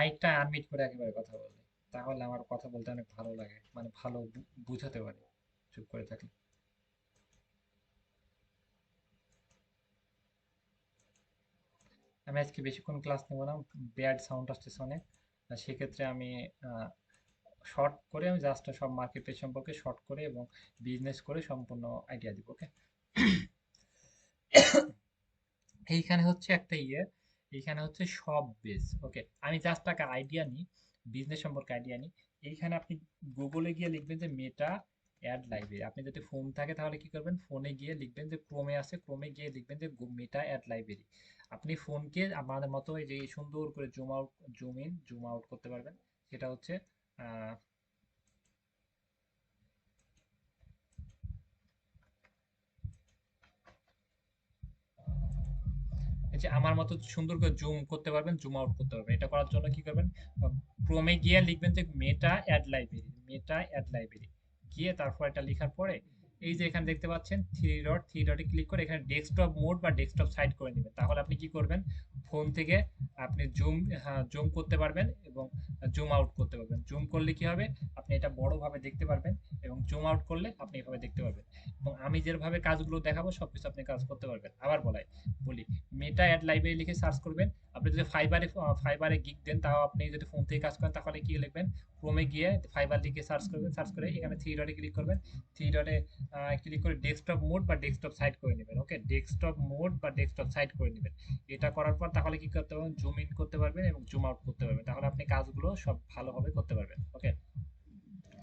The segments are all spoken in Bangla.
মাইকটা আনমিউট করে একেবারে কথা বলবে, তাহলে আমার কথা বলতে অনেক ভালো লাগে, মানে ভালো বুঝাতে পারি। চুপ করে থাকলে আমি আজকে বেশিক্ষণ ক্লাস নেব না, ব্যাড সাউন্ড আসতেছে অনেক। আর সেক্ষেত্রে আমি শর্ট করে আমি জাস্ট সব মার্কেট প্লেস সম্পর্কে শর্ট করে এবং বিজনেস করে সম্পূর্ণ আইডিয়া দিব। ওকে, এইখানে হচ্ছে একটা এইখানে হচ্ছে সব বেস। ওকে, আমি জাস্ট একটা আইডিয়া নিই, বিজনেস সম্পর্কে আইডিয়া নিই। এইখানে আপনি গুগলে গিয়ে লিখবেন যে মেটা অ্যাড লাইব্রেরি। আপনি যদি ফোন থাকে তাহলে কি করবেন, ফোনে গিয়ে লিখবেন যে ক্রোমে আছে, ক্রোমে গিয়ে লিখবেন যে মেটা অ্যাড লাইব্রেরি। আপনি ফোনকে আমাদের মতো এই যে সুন্দর করে zoom out, zoom in, zoom out করতে পারবেন। সেটা হচ্ছে এই যে আমার মতো সুন্দর করে জুম করতে পারবেন, জুম আউট করতে পারবেন। এটা করার জন্য কি করবেন, ক্রোমে গিয়ে লিখবেন যে মেটা অ্যাড লাইব্রেরি, মেটা অ্যাড লাইব্রেরি গিয়ে তারপর এটা লেখার পরে এই যে এখানে দেখতে পাচ্ছেন থ্রি ডট, থ্রি ডটে ক্লিক করে এখানে ডেস্কটপ মোড বা ডেস্কটপ সাইড করে নেবেন। তাহলে আপনি কি করবেন, ফোন থেকে আপনি জুম, হ্যাঁ, জুম করতে পারবেন এবং জুম আউট করতে পারবেন। জুম করলে কি হবে, আপনি এটা বড়ভাবে দেখতে পারবেন এবং জুম আউট করলে আপনি এভাবে দেখতে পারবেন। এবং আমি যেভাবে কাজগুলো দেখাবো সবকিছু আপনি কাজ করতে পারবেন। আবার বলি, মেটা অ্যাড লাইব্রেরি লিখে সার্চ করবেন। আপনি যদি ফাইবারে গিগ দেন, তাও আপনি যদি ফোন থেকে কাজ করেন তাহলে কি লিখবেন, ক্রোমে গিয়ে ফাইবার লিখে সার্চ করবেন, সার্চ করে এখানে থ্রি ডটে ক্লিক করবেন। থ্রি ডটে ক্লিক করে ডেস্কটপ মোড বা ডেস্কটপ সাইড করে নেবেন। ওকে, ডেস্কটপ মোড বা ডেস্কটপ সাইড করে নেবেন। এটা করার পর তাহলে কি করতে পারবেন, জুম ইন করতে পারবেন এবং জুম আউট করতে পারবেন। তাহলে আপনি কাজগুলো সব ভালোভাবে করতে পারবেন। ওকে,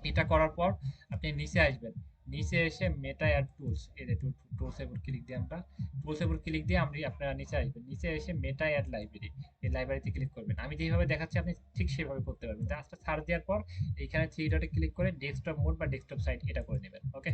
এটা করার পর আপনি নিচে আসবেন। নিচে এসে মেটা অ্যাড টুলস, এই যে টুলস এর উপর ক্লিক দিয়ে আমরা টুলস এর উপর ক্লিক দিয়ে আপনারা নিচে আসবেন। নিচে এসে মেটা অ্যাড লাইব্রেরি, এই লাইব্রেরিতে ক্লিক করবেন। আমি যেভাবে দেখাচ্ছি আপনি ঠিক সেভাবে করতে পারবেন। জাস্ট সার্চ দেওয়ার পর এইখানে থ্রি ডটে ক্লিক করে ডেস্কটপ মোড বা ডেস্কটপ সাইট এটা করে নেবেন। ওকে,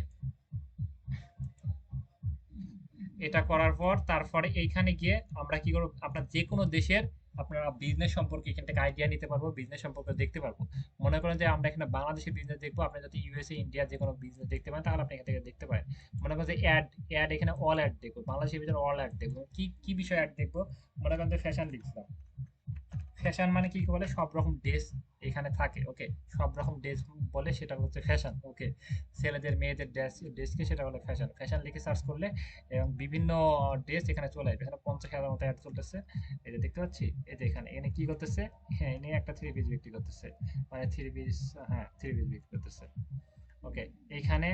এটা করার পর তারপরে এইখানে গিয়ে আমরা কি করব, আপনার যে কোনো দেশের আপনারা বিজনেস সম্পর্কে এখান থেকে আইডিয়া নিতে পারবো, বিজনেস সম্পর্কে দেখতে পারবো। মনে করেন যে আমরা এখানে বাংলাদেশের বিজনেস দেখবো, আপনি যদি ইউএসএ, ইন্ডিয়া যে কোনো বিজনেস দেখতে পারেন তাহলে আপনি এখান থেকে দেখতে পারেন। মনে করেন যে অ্যাড, অ্যাড এখানে অল অ্যাড দেখবো, বাংলাদেশের ভিতরে অল অ্যাড দেখবো। কি কি বিষয় অ্যাড দেখবো, মনে করেন যে ফ্যাশন লিখছিলাম। ফ্যাশন মানে কি বলে, সব রকম ড্রেস এখানে থাকে। ওকে, সব রকম ড্রেস বলে, সেটা হচ্ছে ফ্যাশন। ওকে, ছেলেদের মেয়েদের ড্রেস, ড্রেসকে সেটা হলো ফ্যাশন। ফ্যাশন লিখে সার্চ করলে এবং বিভিন্ন ড্রেস এখানে চলে আসবে। এখানে 50,000 মতো অ্যাড চলতেছে, এই যে দেখতে পাচ্ছি। এই যে এখানে এনে কি করতেছে, হ্যাঁ, এনে একটা থ্রি পিস বিক্রি করতেছে, মানে থ্রি পিস, হ্যাঁ, থ্রি পিস বিক্রি করতেছে। ওকে, এইখানে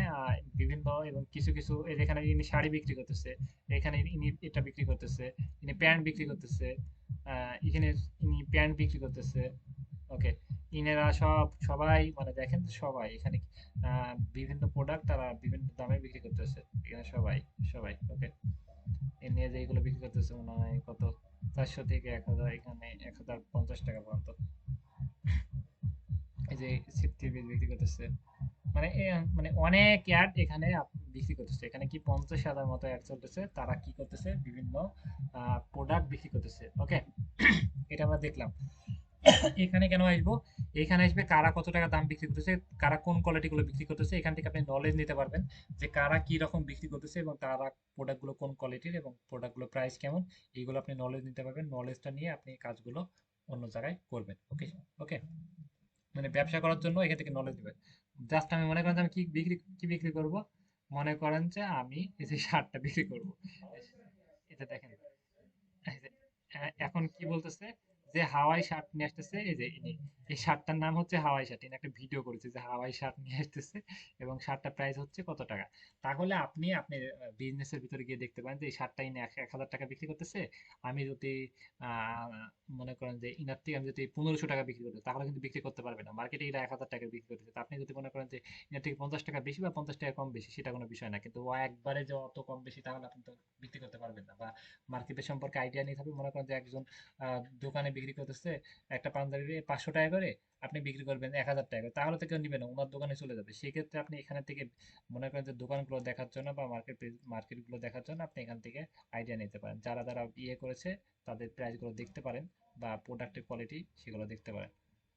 বিভিন্ন এবং কিছু কিছু, এই যেখানে ইনি শাড়ি বিক্রি করতেছে, এখানে ইনি এটা বিক্রি করতেছে, ইনি প্যান্ট বিক্রি করতেছে, এখানে ইনি প্যান্ট বিক্রি করতেছে। ওকে, ইনারা সবাই মানে দেখেন তো, সবাই এখানে বিভিন্ন প্রোডাক্ট তারা বিভিন্ন দামে বিক্রি করতেছে এখানে সবাই, সবাই। ওকে, এ নিয়ে যে এগুলো বিক্রি করতেছে মনে হয় কত, 400 থেকে 1000, এখানে 1050 টাকা পর্যন্ত। এই যে সিফটি বিক্রি করতেছে, মানে মানে অনেক অ্যাড এখানে বিক্রি করতেছে। এখানে কি 50,000 মতো অ্যাড চলতেছে, তারা কি করতেছে, বিভিন্ন প্রোডাক্ট বিক্রি করতেছে। ওকে, এটা আমরা দেখলাম। এখানে কেন আসবো, এখানে আসবে কারা কত টাকা দাম বিক্রি করতেছে, কারা কোন কোয়ালিটি গুলো বিক্রি করতেছে। এখান থেকে আপনি নলেজ নিতে পারবেন যে কারা কি রকম বিক্রি করতেছে এবং তারা প্রোডাক্ট গুলো কোন কোয়ালিটির এবং প্রোডাক্ট গুলো প্রাইস কেমন। এইগুলো আপনি নলেজ নিতে পারবেন। নলেজটা নিয়ে আপনি কাজগুলো অন্য জায়গায় করবেন। ওকে, ওকে, মানে ব্যবসা করার জন্য এখান থেকে নলেজ নেবেন। জাস্ট আমি মনে করেন যে আমি কি বিক্রি করব, মনে করেন যে আমি এই যে শার্টটা বিক্রি করব। এটা দেখেন, এই যে, এখন কি বলতেছে যে হাওয়াই শার্ট নিয়ে আসতেছে। এই যে এই শার্টটার নাম হচ্ছে হাওয়াই শার্ট। ইনি একটা ভিডিও করেছে যে হাওয়াই শার্ট নিয়ে আসতেছে এবং শার্টটার প্রাইস হচ্ছে কত টাকা। তাহলে আপনি আপনি বিজনেসের ভিতরে গিয়ে দেখতে পারেন যে এই শার্টটা ইনি 1,000 টাকা বিক্রি করতেছে। আমি যদি আহ, মনে করেন যে ইনার থেকে আমি যদি 1500 টাকা বিক্রি করতে, তাহলে কিন্তু বিক্রি করতে পারবে না। মার্কেটে এরা 1,000 টাকা বিক্রি করতেছে। তা আপনি যদি মনে করেন যে ইনার থেকে 50 টাকা বেশি বা 50 টাকা কম বেশি, সেটা কোনো বিষয় না। কিন্তু ও একবারে যে অত কম বেশি, তাহলে আপনি তো বিক্রি করতে পারবেন না। বা মার্কেটের সম্পর্কে আইডিয়া নিতে হবে। মনে করেন যে একজন দোকানে বিক্রি করতেছে একটা পাঞ্জাবি 500 টাকা করে, আপনি বিক্রি করবেন 1,000 টাকা করে, তাহলে তো কেউ নিবে না, ওনার দোকানে চলে যাবে। সেক্ষেত্রে আপনি এখানে থেকে মনে করেন যে দোকানগুলো দেখার জন্য বা মার্কেটগুলো দেখার জন্য আপনি এখান থেকে আইডিয়া নিতে পারেন। যারা যারা ইয়ে করেছে তাদের প্রাইসগুলো দেখতে পারেন বা প্রোডাক্টের কোয়ালিটি সেগুলো দেখতে পারেন।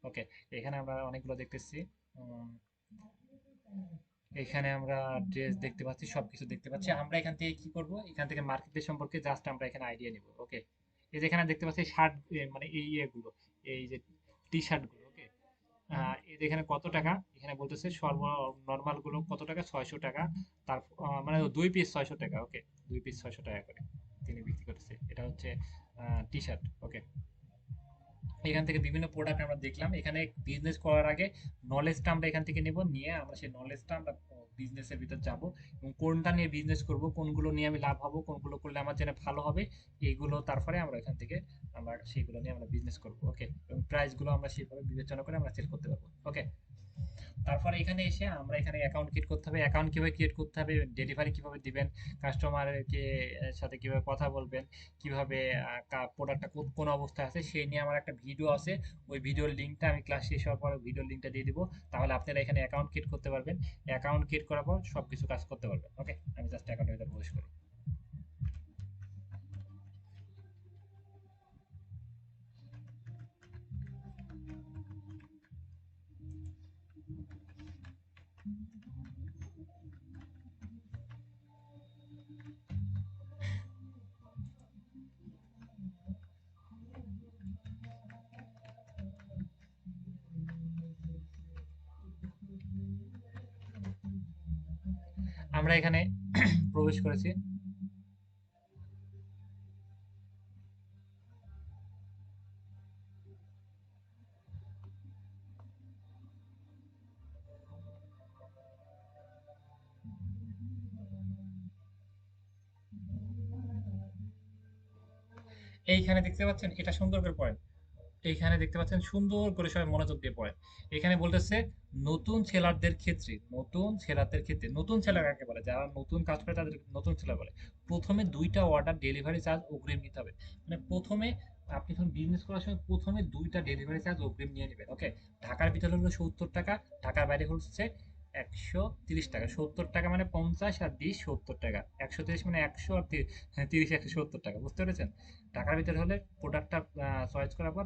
ওকে, এখানে আমরা অনেকগুলো দেখতেছি। উম, এখানে আমরা ড্রেস দেখতে পাচ্ছি, সবকিছু দেখতে পাচ্ছি। আমরা এখান থেকে কি করব, এখান থেকে মার্কেটের সম্পর্কে জাস্ট আমরা এখানে আইডিয়া নিব। ওকে, এই যেখানে দেখতে পাচ্ছি শার্ট, মানে এই ইয়েগুলো, এই যে টি শার্ট গুলো। ওকে, এই যে এখানে কত টাকা, এখানে বলতেছে সর্ব নর্মাল গুলো কত টাকা, 600 টাকা। তার মানে 2 পিস 600 টাকা। ওকে, 2 পিস 600 টাকা করে তিনি বিক্রি করতেছে। এটা হচ্ছে টি শার্ট। ওকে, এখান থেকে বিভিন্ন প্রোডাক্ট আমরা দেখলাম। এখানে বিজনেস করার আগে নলেজটা আমরা এখান থেকে নেব, নিয়ে আমরা সেই নলেজটা আমরা বিজনেসের ভিতর যাব, এবং কোনটা নিয়ে বিজনেস করব, কোনগুলো নিয়ে আমি লাভ হবো, কোনগুলো করলে আমার জন্য ভালো হবে, এইগুলো তারপরে আমরা এখান থেকে আমরা সেইগুলো নিয়ে আমরা বিজনেস করব। ওকে, এবং প্রাইসগুলো আমরা সেইভাবে বিবেচনা করে আমরা সেল করতে পারবো। ওকে, তারপরে এখানে এসে আমরা এখানে অ্যাকাউন্ট ক্রিয়েট করতে হবে। অ্যাকাউন্ট কিভাবে ক্রিয়েট করতে হবে, ডেলিভারি কিভাবে দিবেন, কাস্টমারকে সাথে কিভাবে কথা বলবেন, কিভাবে প্রোডাক্টটা কোন অবস্থায় আছে সেই নিয়ে আমার একটা ভিডিও আছে। ওই ভিডিওর লিঙ্কটা আমি ক্লাস শেষ হওয়ার পরে ভিডিওর লিঙ্কটা দিয়ে দিব। তাহলে আপনারা এখানে অ্যাকাউন্ট ক্রিয়েট করতে পারবেন। অ্যাকাউন্ট ক্রিয়েট করার পর সবকিছু কাজ করতে পারবেন। ওকে, আমি জাস্ট অ্যাকাউন্টের ভিতরে প্রবেশ করি। আমরা এখানে প্রবেশ করেছি। এইখানে দেখতে পাচ্ছেন, এটা সুন্দর করে পড়েন। এইখানে দেখতে পাচ্ছেন সুন্দর করে সবাই মনোযোগ দিয়ে পড়ে। এখানে বলতেছে নতুন ছেলের কাকে বলে, যারা নতুন কাজ করে তাদের নতুন ছেলে বলে। প্রথমে 2টা অর্ডার ডেলিভারি চার্জ অগ্রিম নিতে হবে। মানে প্রথমে আপনি যখন বিজনেস করার সময় প্রথমে 2টা ডেলিভারি চার্জ অগ্রিম নিয়ে নেবেন। ওকে, ঢাকার ভিতরে হলো 70 টাকা, ঢাকার বাইরে হচ্ছে 130 টাকা। 70 টাকা মানে 50, আর 20 70 টাকা। 130 মানে 100, আর 30 170 টাকা। বুঝতে পেরেছেন? ঢাকার ভিতরে হলে প্রোডাক্টটা চয়েস করার পর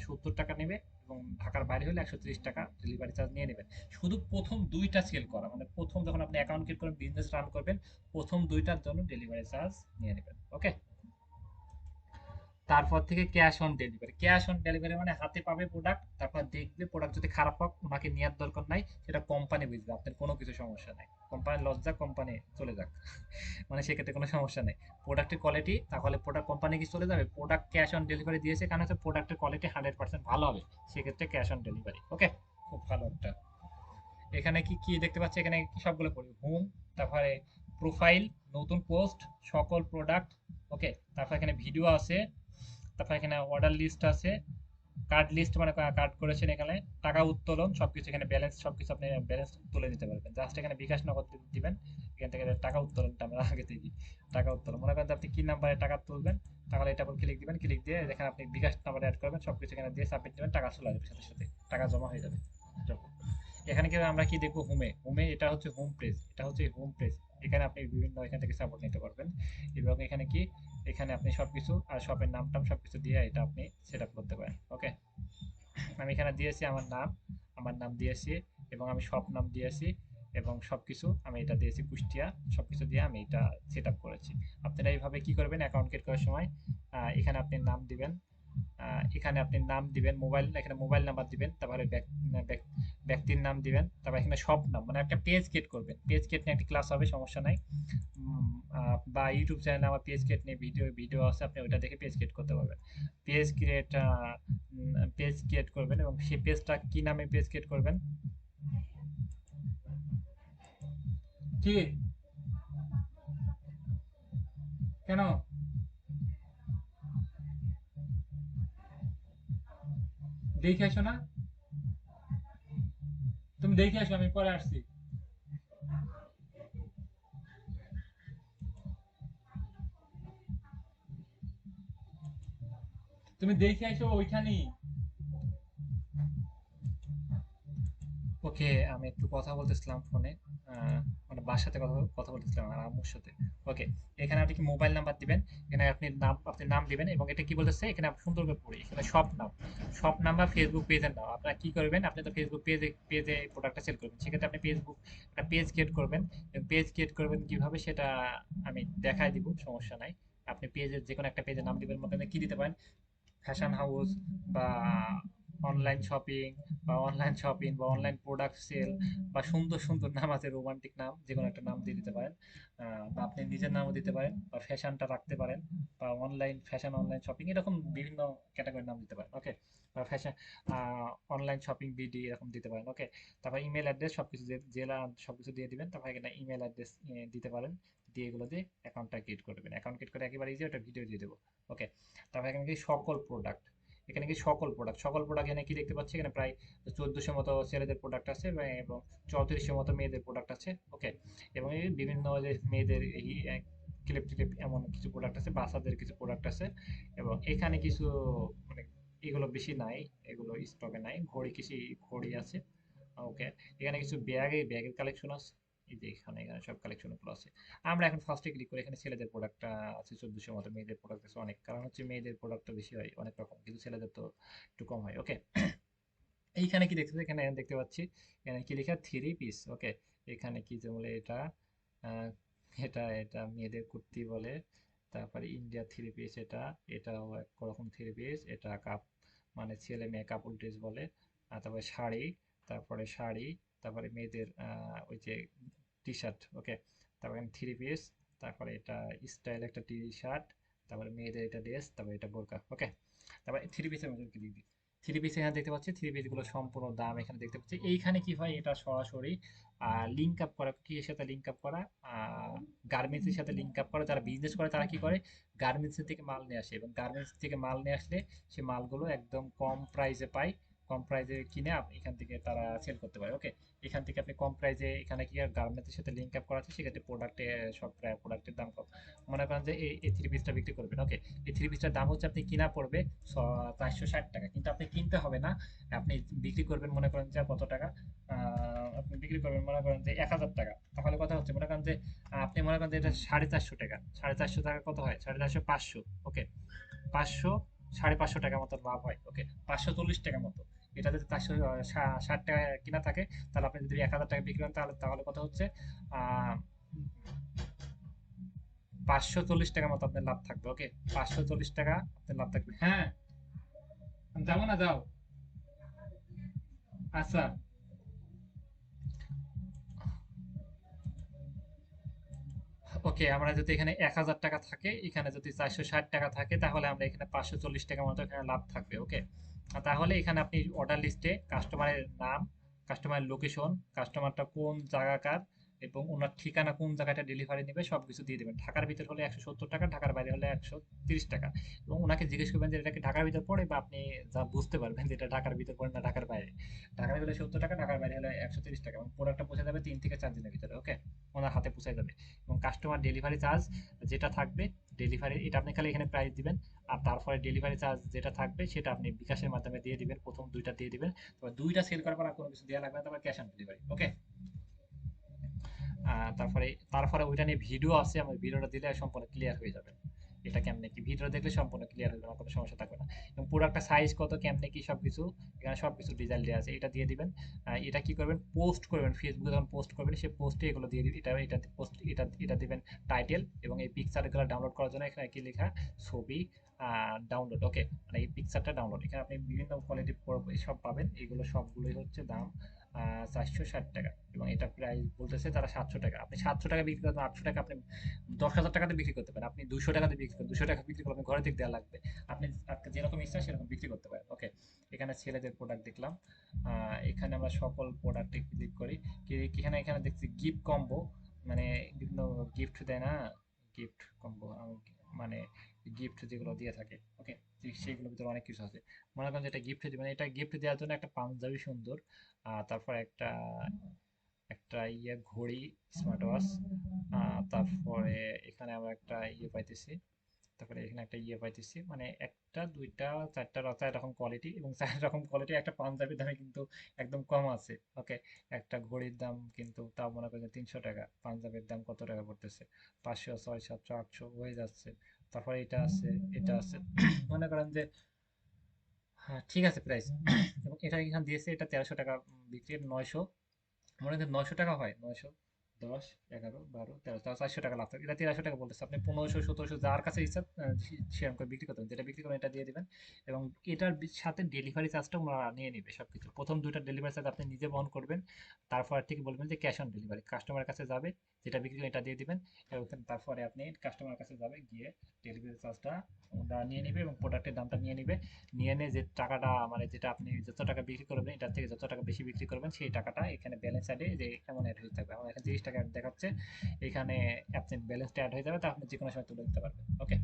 70 টাকা নেবে, এবং ঢাকার বাইরে হলে 130 টাকা ডেলিভারি চার্জ নিয়ে নেবেন। শুধু প্রথম 2টা সেল করা, মানে প্রথম যখন আপনি অ্যাকাউন্ট ক্রিয়েট করবেন, বিজনেস রান করবেন, প্রথম 2টার জন্য ডেলিভারি চার্জ নিয়ে নেবেন। ওকে, তারপর থেকে cash on delivery. Cash on delivery মানে হাতে পাবে প্রোডাক্ট, তারপর দেখবে প্রোডাক্ট যদি খারাপ হোক ওনাকে নেওয়ার দরকার নাই, সেটা কোম্পানি বুঝবে, আপনার কোনো কিছু সমস্যা নাই। কোম্পানির লস যাক, কোম্পানি চলে যাক, মানে সেক্ষেত্রে কোনো সমস্যা নেই। প্রোডাক্টের কোয়ালিটি, তাহলে প্রোডাক্ট কোম্পানি কি চলে যাবে? প্রোডাক্ট ক্যাশ অন ডেলিভারি দিয়েছে কারণ হচ্ছে প্রোডাক্টের কোয়ালিটি 100% ভালো হবে, সেক্ষেত্রে ক্যাশ অন ডেলিভারি। ওকে, খুব ভালো একটা। এখানে কি কি দেখতে পাচ্ছি, এখানে কি সবগুলো পড়ি, হোম, তারপরে প্রোফাইল, নতুন পোস্ট, সকল প্রোডাক্ট। ওকে, তারপর এখানে ভিডিও আছে, তারপর এখানে অর্ডার লিস্ট আছে, কার্ড লিস্ট মানে কার্ড করেছেন এখানে, টাকা উত্তোলন, সবকিছু এখানে ব্যালেন্স, সবকিছু আপনি ব্যালেন্স তুলে নিতে পারবেন। জাস্ট এখানে বিকাশ নগদ দিবেন। এখান থেকে টাকা উত্তোলনটা আমরা আগে থেকে, টাকা উত্তোলন মনে করেন যে আপনি কি নাম্বারে টাকা তুলবেন, তাহলে এটা উপর ক্লিক দিবেন, ক্লিক দিয়ে যেখানে আপনি বিকাশ নাম্বার অ্যাড করবেন সবকিছু এখানে দিয়ে সাবমিট দিবেন, টাকা চলে আসবে সাথে সাথে, টাকা জমা হয়ে যাবে। এখানে কি আমরা কি দেখবো, হোমে, এটা হচ্ছে হোম পেজ, এটা হচ্ছে হোম পেজ। এখানে আপনি বিভিন্ন এখান থেকে সাপোর্ট নিতে পারবেন, এবং এখানে কি, এখানে আপনি সবকিছু আর শপের নাম টাম সবকিছু দিয়ে এটা আপনি সেট আপ করতে পারেন। ওকে, আমি এখানে দিয়েছি আমার নাম দিয়েছি, এবং আমি শপ নাম দিয়েছি, এবং সবকিছু আমি এটা দিয়েছি কুষ্টিয়া। সবকিছু দিয়ে আমি এটা সেট আপ করেছি। আপনারা এইভাবে কি করবেন, অ্যাকাউন্ট ক্রিয়েট করার সময় এখানে আপনি নাম দিবেন, এখানে আপনি নাম দিবেন, এখানে মোবাইল নাম্বার দিবেন, তারপরে ব্যক্তির নাম দিবেন, তারপর এখানে সব নাম, মানে একটা পেজ ক্রিয়েট করবেন। পেজ ক্রিয়েট নিয়ে একটা ক্লাস হবে, সমস্যা নাই। বা ইউটিউব চ্যানেলে আমার পেজ ক্রিয়েট নিয়ে ভিডিও আছে, আপনি ওইটা দেখে পেজ ক্রিয়েট করতে পারবেন। পেজ ক্রিয়েট পেজ ক্রিয়েট করবেন, এবং সেই পেজটা কি নামে পেজ ক্রিয়েট করবেন। কি, কেন? দেখে আসো না, তুমি দেখে আসো, আমি পরে আসছি। তুমি দেখে আসো ওইখানেই। ওকে, আমি একটু কথা বলতেছিলাম ফোনে, মানে বাসাতে কথা বলতেছিলাম আমার আম্মুর সাথে। ওকে, এখানে আপনি কি মোবাইল নাম্বার দিবেন, এখানে আপনি নাম দিবেন, এবং এটা কি বলতেছে এখানে আপনি সুন্দর করে পড়ি, এখানে সব নাম্বার, ফেসবুক পেজের নাম। আপনারা কি করবেন, আপনি তো ফেসবুক পেজে প্রোডাক্টটা সেল করবেন, সেক্ষেত্রে আপনি একটা পেজ ক্রিয়েট করবেন। এবং পেজ ক্রিয়েট করবেন কিভাবে সেটা আমি দেখাই দিব, সমস্যা নাই। আপনি পেজের যে কোনো একটা পেজের নাম দিবেন, মধ্যে কি দিতে পারেন, ফ্যাশন হাউস, বা অনলাইন শপিং বা অনলাইন শপিং বা অনলাইন প্রোডাক্ট সেল বা সুন্দর সুন্দর নাম আছে, রোমান্টিক নাম, যে কোনো একটা নাম দিয়ে দিতে পারেন। বা আপনি নিজের নামও দিতে পারেন, বা ফ্যাশনটা রাখতে পারেন, বা অনলাইন ফ্যাশন, অনলাইন শপিং, এরকম বিভিন্ন ক্যাটাগরির নাম দিতে পারেন। ওকে, বা ফ্যাশন, অনলাইন শপিং বিডি এরকম দিতে পারেন। ওকে, তারপর ইমেল অ্যাড্রেস সবকিছু জেলা সবকিছু দিয়ে দিবেন। তারপর এখানে ইমেল অ্যাড্রেস দিতে পারেন, দিয়ে এগুলো দিয়ে অ্যাকাউন্টটা ক্রিয়েট করবেন। অ্যাকাউন্ট ক্রিয়েট করে একেবারে ইজি, ওটা ভিডিও দিয়ে দেবো। ওকে, তারপর এখানে কি সকল প্রোডাক্ট, এখানে কি সকল প্রোডাক্ট এখানে কি দেখতে পাচ্ছি, এখানে প্রায় 1400 মতো ছেলেদের প্রোডাক্ট আছে এবং 3400 মতো মেয়েদের প্রোডাক্ট আছে। ওকে, এবং এই বিভিন্ন যে মেয়েদের এই ক্লিপ টিলিপ এমন কিছু প্রোডাক্ট আছে, বাচ্চাদের কিছু প্রোডাক্ট আছে, এবং এখানে কিছু মানে এগুলো বেশি নাই, এগুলো স্টকে নাই। ঘড়ি আছে। ওকে, এখানে কিছু ব্যাগের কালেকশন আছে। এই যে এখানে সব কালেকশন গুলো আছে। আমরা এখন ফার্স্টে ক্লিক করি, এখানে ছেলেদের প্রোডাক্টটা আছে 1400 মতো, মেয়েদের প্রোডাক্ট আছে অনেক, কারণ হচ্ছে মেয়েদের প্রোডাক্টটা বেশি হয় অনেক রকম, কিন্তু ছেলেদের তো একটু কম হয়। ওকে, এইখানে কি দেখতে, এখানে দেখতে পাচ্ছি এখানে কি লেখা, থ্রি পিস। ওকে, এখানে কি যে বলে এটা, আহ, এটা মেয়েদের কুর্তি বলে। তারপরে ইন্ডিয়া থ্রি পিস, এটাও একরকম থ্রি পিস। এটা কাপ মানে ছেলে মেয়ে কাপড় ড্রেস বলে। তারপরে শাড়ি, তারপরে মেয়েদের ওই যে টি শার্ট। ওকে, তারপরে থ্রি পিস, তারপরে এটা স্টাইল একটা টি শার্ট, তারপরে মেয়েদের এটা ড্রেস, তারপরে এটা বোরকা। ওকে, তারপরে থ্রি পিসের মধ্যে ক্লিক দিই। থ্রি পিস এখানে দেখতে পাচ্ছি, থ্রি পিস গুলো সম্পূর্ণ দাম এখানে দেখতে পাচ্ছি। এইখানে কি হয়, এটা সরাসরি লিঙ্ক আপ করা, কি এর সাথে লিঙ্ক আপ করা, গার্মেন্টস এর সাথে লিঙ্ক আপ করা। যারা বিজনেস করে তারা কি করে, গার্মেন্টস থেকে মাল নিয়ে আসে, এবং গার্মেন্টস থেকে মাল নিয়ে আসলে সে মালগুলো একদম কম প্রাইসে পায়, কম প্রাইসে কিনে এখান থেকে তারা সেল করতে পারে। ওকে, এখান থেকে আপনি কম প্রাইসে, এখানে কি গার্মেন্টস এর সাথে লিঙ্ক আপ করা আছে, সেক্ষেত্রে প্রোডাক্টে সব প্রোডাক্টের দাম কম। মনে করেন যে এই থ্রি পিসটা বিক্রি করবেন। ওকে, এই থ্রি পিসটার দাম হচ্ছে, আপনি কিনা পড়বে 460 টাকা, কিন্তু আপনি কিনতে হবে না, আপনি বিক্রি করবেন মনে করেন যে কত টাকা, আপনি বিক্রি করবেন মনে করেন যে 1000 টাকা। তাহলে কথা হচ্ছে মনে করেন যে আপনি মনে করেন যে এটা 450 টাকা, 450 টাকা কত হয়, 450, 500। ওকে, 500, 550 টাকা মতো লাভ হয়। ওকে, 540 টাকা মতো। এটা যদি 460 টাকা কিনা থাকে, তাহলে আপনি যদি 1000 টাকা বিক্রি করেন, তাহলে তাহলে কথা হচ্ছে আহ 540 টাকা মতো আপনার লাভ থাকবে। ওকে, 540 টাকা আপনার লাভ থাকবে। হ্যাঁ, যাবো না, যাও। আচ্ছা, ওকে, আমরা যদি এখানে 1000 টাকা থাকে, এখানে যদি 460 টাকা থাকে, তাহলে আমরা এখানে 540 টাকা মতো এখানে লাভ থাকবে। ওকে, তাহলে এখানে আপনি অর্ডার লিস্টে কাস্টমারের নাম, কাস্টমারের লোকেশন, কাস্টমারটা কোন জায়গাকার, এবং ওনার ঠিকানা কোন জায়গাটা ডেলিভারি নেবে সবকিছু দিয়ে দেবেন। ঢাকার ভিতর হলে 170 টাকা, ঢাকার বাইরে হলে 130 টাকা। এবং ওনাকে জিজ্ঞেস করবেন যে এটা কি ঢাকার ভিতর পড়ে, বা আপনি যা বুঝতে পারবেন যে এটা ঢাকার ভিতর পড়ে না ঢাকার বাইরে। ঢাকার হলে 70 টাকা, ঢাকার বাইরে হলে 130 টাকা, এবং প্রোডাক্টটা পৌঁছে যাবে 3 থেকে 4 দিনের ভিতরে। ওকে, ওনার হাতে পৌঁছে যাবে। এবং কাস্টমার ডেলিভারি চার্জ যেটা থাকবে, ডেলিভারি এটা আপনি খালি এখানে প্রাইস দিবেন, আর তারপরে ডেলিভারি চার্জ যেটা থাকবে সেটা আপনি বিকাশের মাধ্যমে দিয়ে দিবেন, প্রথম দুইটা দিয়ে দিবেন। তারপর দুইটা সেল করার পর আর কোনো কিছু দেওয়া লাগবে না, তারপর ক্যাশ অন ডেলিভারি। ওকে, তারপরে তারপরে ওইটা নিয়ে ভিডিও আছে, আমার ভিডিওটা দিলে সম্পূর্ণ ক্লিয়ার হয়ে যাবে। এটা কেমনে কি, ভিডিও দেখলে সম্পূর্ণ ক্লিয়ার হয়ে যাবে, কোনো সমস্যা থাকবে না। এবং প্রোডাক্টটা সাইজ কত, কেমনে কি সবকিছু, এখানে সবকিছু ডিজাইন দেওয়া আছে, এটা দিয়ে দিবেন। এটা কি করবেন, পোস্ট করবেন, ফেসবুকে যখন পোস্ট করবেন, সেই পোস্টে এগুলো দিয়ে দিবেন। এটা পোস্ট, এটা দিবেন টাইটেল, এবং এই পিকচারগুলো ডাউনলোড করার জন্য এখানে কি লেখা, ছবি ডাউনলোড। ওকে, মানে এই পিকচারটা ডাউনলোড, এখানে আপনি বিভিন্ন কোয়ালিটি সব পাবেন, এগুলো সবগুলোই হচ্ছে দাম 460 টাকা। এবং এটা প্রাইস বলতেছে তারা 700 টাকা। আপনি 700 টাকা বিক্রি করবেন, 800 টাকা আপনি 10,000 টাকাতে বিক্রি করতে পারেন, আপনি 200 টাকাতে বিক্রি করেন, 200 টাকা বিক্রি করলে আপনি ঘরে থেকে দেওয়া লাগবে। আপনি যেরকম ইচ্ছা সেরকম বিক্রি করতে পারেন। ওকে, এখানে ছেলেদের প্রোডাক্ট দেখলাম। এখানে আমরা সকল প্রোডাক্টে ক্লিক করি। এখানে এখানে দেখছি গিফট কম্বো, মানে বিভিন্ন গিফট দেয় না, গিফট কম্বো, মানে গিফট যেগুলো দিয়ে থাকে। ওকে, সেগুলোর ভিতরে অনেক কিছু আছে। মনে করেন যে এটা গিফট দিবেন, এটা গিফট দেওয়ার জন্য একটা পাঞ্জাবি সুন্দর, তারপর একটা একটা ঘড়ি, স্মার্ট ওয়াচ, তারপরে এখানে আমরা একটা পাইতেছি, তারপরে এখানে একটা পাইতেছি, মানে একটা দুইটা চারটা চার রকম কোয়ালিটি, এবং চার রকম কোয়ালিটি একটা পাঞ্জাবির দামে কিন্তু একদম কম আছে। ওকে, একটা ঘড়ির দাম কিন্তু তাও মনে করেন 300 টাকা, পাঞ্জাবির দাম কত টাকা পড়তেছে, 500, 600, 700, 800 হয়ে যাচ্ছে। তারপরে এটা আছে, এটা আছে। মনে করেন যে হ্যাঁ, ঠিক আছে প্রাইস। এবং এটা এখানে দিয়েছে, এটা 1300 টাকা বিক্রি, 900, মনে হয় 900 টাকা হয়, 900, 10, 11, 12, 13, তাহলে 400 টাকা লাভ থাকে। এটা 1300 টাকা বলতেছে, আপনি 1500, 1700 যার কাছে ইচ্ছা সেরকম করে বিক্রি করতে, যেটা বিক্রি করেন এটা দিয়ে দিবেন। এবং এটার সাথে ডেলিভারি চার্জটা ওনারা নিয়ে নিবে সবকিছু। প্রথম 2টা ডেলিভারি চার্জ আপনি নিজে বহন করবেন, তারপর থেকে বলবেন যে ক্যাশ অন ডেলিভারি, কাস্টমারের কাছে যাবে, যেটা বিক্রি করেন এটা দিয়ে দিবেন। এবং তারপরে আপনি কাস্টমারের কাছে যাবে, গিয়ে ডেলিভারি চার্জটা ওরা নিয়ে নিবে এবং প্রোডাক্টের দামটা নিয়ে নিবে। নিয়ে নিয়ে যে টাকাটা, মানে যেটা আপনি যত টাকা বিক্রি করবেন, এটার থেকে যত টাকা বেশি বিক্রি করবেন, সেই টাকাটা এখানে ব্যালেন্স অ্যাডে যে এমন অ্যাড হয়ে থাকবে। আমার এখানে 30 টাকা অ্যাড দেখাচ্ছে, এখানে আপনি ব্যালেন্সটা অ্যাড হয়ে যাবে, তা আপনি যে কোনো সময় তুলে দিতে পারবেন। ওকে,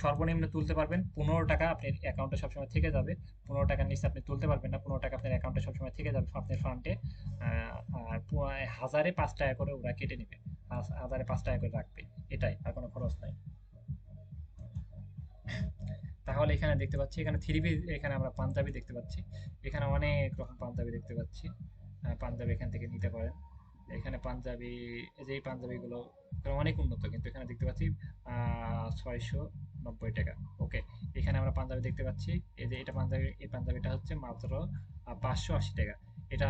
সর্বনিম্ন তুলতে পারবেন 15 টাকা, আপনার অ্যাকাউন্টে সবসময় থেকে যাবে। 15 টাকার নিচে আপনি তুলতে পারবেন না, 15 টাকা আপনার অ্যাকাউন্টে সবসময় থেকে যাবে আপনার ফান্ডে। আর 1000-এ 5 টাকা করে ওরা কেটে নেবে, 1000-এ 5 টাকা করে রাখবে, এটাই, আর কোনো খরচ নাই। তাহলে এখানে দেখতে পাচ্ছি, এখানে থ্রি পিস, এখানে আমরা পাঞ্জাবি দেখতে পাচ্ছি, এখানে অনেক রকম পাঞ্জাবি দেখতে পাচ্ছি। পাঞ্জাবি এখান থেকে নিতে পারেন। এখানে পাঞ্জাবি, এই যে এই পাঞ্জাবিগুলো অনেক উন্নত, কিন্তু এখানে দেখতে পাচ্ছি 690 টাকা। ওকে, এখানে আমরা পাঞ্জাবি দেখতে পাচ্ছি, এই যে এটা পাঞ্জাবি, এই পাঞ্জাবিটা হচ্ছে মাত্র 580 টাকা। এটা